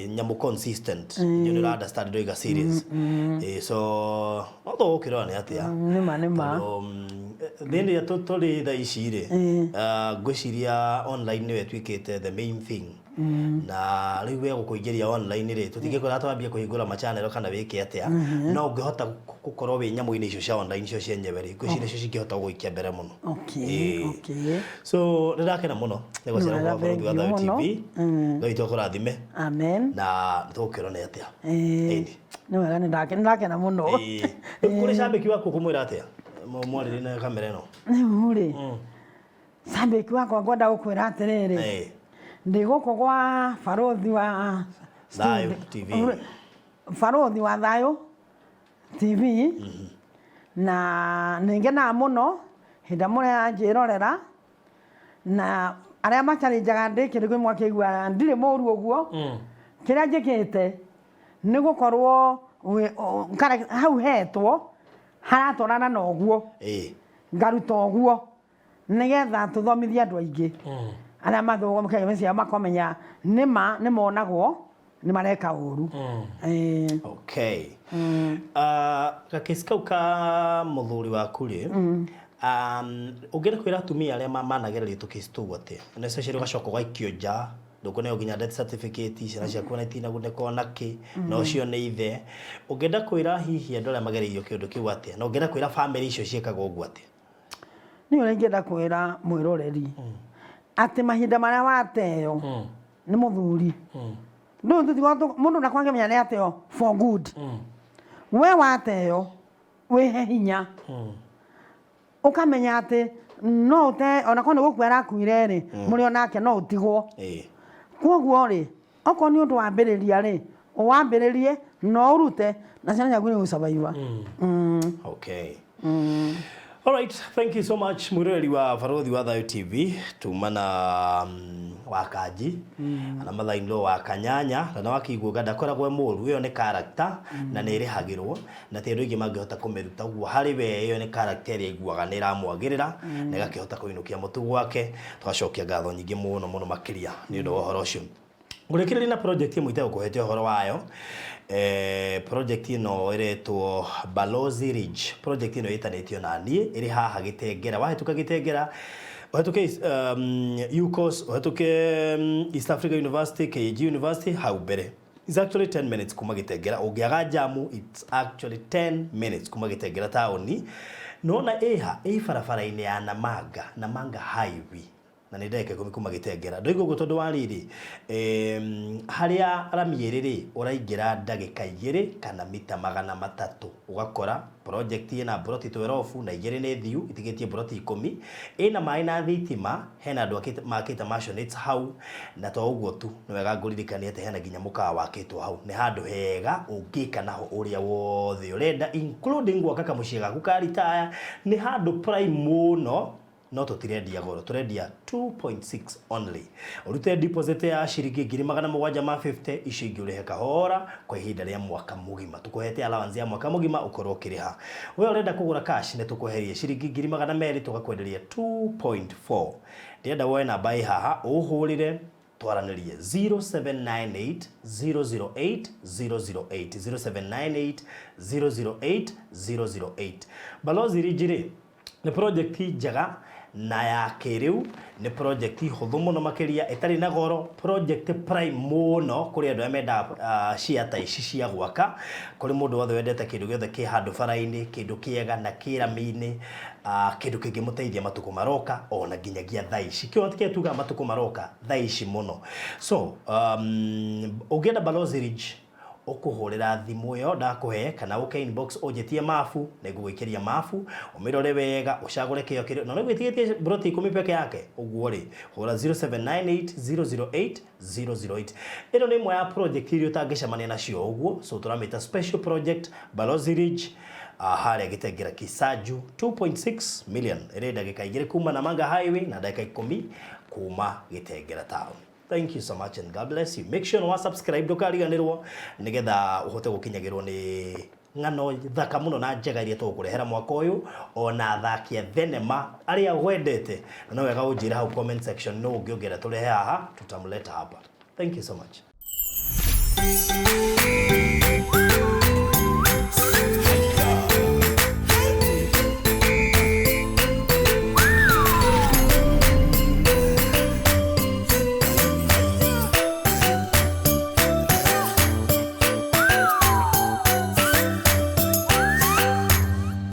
nyamu consistent you know understand doiga series so although ukirona ni atia nima then ya totally tha ici ri ngwiciria online ni wetwikite the main thing na riu we gukuingiria online ri tutingikora twambia kuhingura ma channel kana wiki atia no ungihota gukorwo wi nyamu-ini icio cia online icio cienyewe ri ngwiciria icio cingihota guikia mbere muno so ndirakena muno ni gucera kwa Borothi wa Thayo TV Ngai tukurathime amen na tukirwo ni atia ni wega ni ndakena muno kuri shabiki wako kumwira atia mwarire na kamera ino ni muri shabiki wako ngwenda gukwira atiriri ndi guko gwa Borothi wa Thayo TV Borothi wa Thayo TV na ningena muno hinda muria njirorera na aria macharinjaga ndikire gwe mwakigwa ndire moru oguo kiria njikite ni gukorwo hau hetwo haratwarana na oguo ngaruta oguo nigetha tuthomithie andu aingi aria mathogomaga mecia makomenya nima nimonagwo ni mareka uru okay gakesi ka muthuri waku ri ungire kwira atumia aria managereria tukisi tu ate na especially gacoka gaikio nja ndukune uginya death certificate ciana ciaku na itina guneko naki no cio ni ithe ungenda kwira hihi andu aria magereirio kiundu kiu ate na ungenda kwira family icio ciekaga ugu ate ni uri ngenda kwira mwiroreri ati mahinda maria wateo ni muthuri no tutigo mundu na kwange menya ni ateo for good we wateo we hinya ukamenya ati no te ona kono gukwera kuire ri muri onake no utigwo kwoguo ri oko ni undu wambiriria ri uwambiririe no urute na ciana nyagu ni gusabaiwa okay All right, thank you so much mwirori wa Barothi wa Thayo TV tumana wa Kanji na mathainlo wa Kanyanya na wakiguo ndakoragwo mũru iyo ni character na nĩ ĩrĩhagĩrwo na tĩndũ ingĩ mangĩhota kũmĩruta guo harĩ we iyo ni character ĩrĩa iguaga nĩ ĩramwagĩrĩra na ĩgakĩhota kũinũkia mũtu gwake twacokia ngatho nyingĩ mũno makĩria nĩ ũndũ wa ũhoro ũcio ngũrĩkĩrĩria na project ĩmwe itegũkũhete ũhoro wayo project ino iretwo Balozi Ridge project ino ĩtanĩtio na niĩ ĩrĩ haha Gĩtengera wahĩtũka Gĩtengera wahĩtũke UCOS wahĩtũke East Africa University KG University hau mbere it's actually 10 minutes kuma Gĩtengera ũngĩaga jamu it's actually 10 minutes kuma Gĩtengera taoni nona ĩha barabara-inĩ ya Namanga highway na nĩ ndeka kuma Gĩtengera ndoigo ũguo tondũ wa rĩrĩ harĩa ramĩerĩ ũraingĩra ndagĩka 2 kana mita 300 ũgakora project ĩna broti 12 na 2 nĩ thiu itigĩtie broti 10 ĩna maĩ na thitima hena andũ makĩte mationates hau na to ũguo tu nĩ wega ngũririkania atĩ hena nginya mũkawa wakĩtwo hau nĩ handũ hega ũngĩka naho ũrĩa wothe ũrenda including gwaka kamũciĩ gaku ka retire nĩ handũ prime mũno no tutirendia goro turendia 2.6 only urute deposit ya shiringi 750 icio ingĩ ũrĩhe kahora kwa ihinda rĩa mwaka mugima tukuhete allowance ya mwaka mugima ukorwo kiriha we urenda kugura cash ne tukuherie shiringi 200 tugakwenderia 2.4 ndenda woe namba haha uhurire twaranĩrie 0798 008 008 0798 008 008 Balozi Ridge ni project njega na ya kĩrĩu ni project hũthũ mũno makĩria ĩtarĩ na goro project prime mũno kũrĩ andũ menda cia ta ici cia gwaka kũrĩ mũndũ wothe wendete kĩndũ gĩothe kĩ handũ bara-inĩ kĩndũ kĩega na kĩrami-inĩ kĩndũ kĩngĩmũteithia matukũ maroka ona nginyagia thaa ici kĩo tiketuga matukũ maroka thaa ici mũno so ũngĩenda Balozi Ridge ukuhurira thimu yo ndakuhe kana uke inbox ujetie mafu na ngũgwĩkĩria mafu umirore wega ucagure kĩyo kĩrĩ na nĩgwĩtigĩtie broti 10 peke yake uguo rĩ hura 0798 008 008 ĩno nĩ imwe ya project iria ũtangĩcemania nacio uguo so turamĩta special project Balozi Ridge harĩa Gĩtengera Kisaju 2.6 million ĩrĩ ndagĩka 2 kuma Namanga highway na ndagĩka 10 kuma Gĩtengera town. Thank you so much and God bless you. Make sure no subscribe ndukariganirwo nigetha uhote gukinyagirwo ni ng'ano thaka muno na njega iria tũgũkũrehera mwaka ũyũ ona athaki a thenema aria wendete na no wega ũnjĩre hau comment section no ũngĩongera tũrehe haha tutamleta hapa. Thank you so much.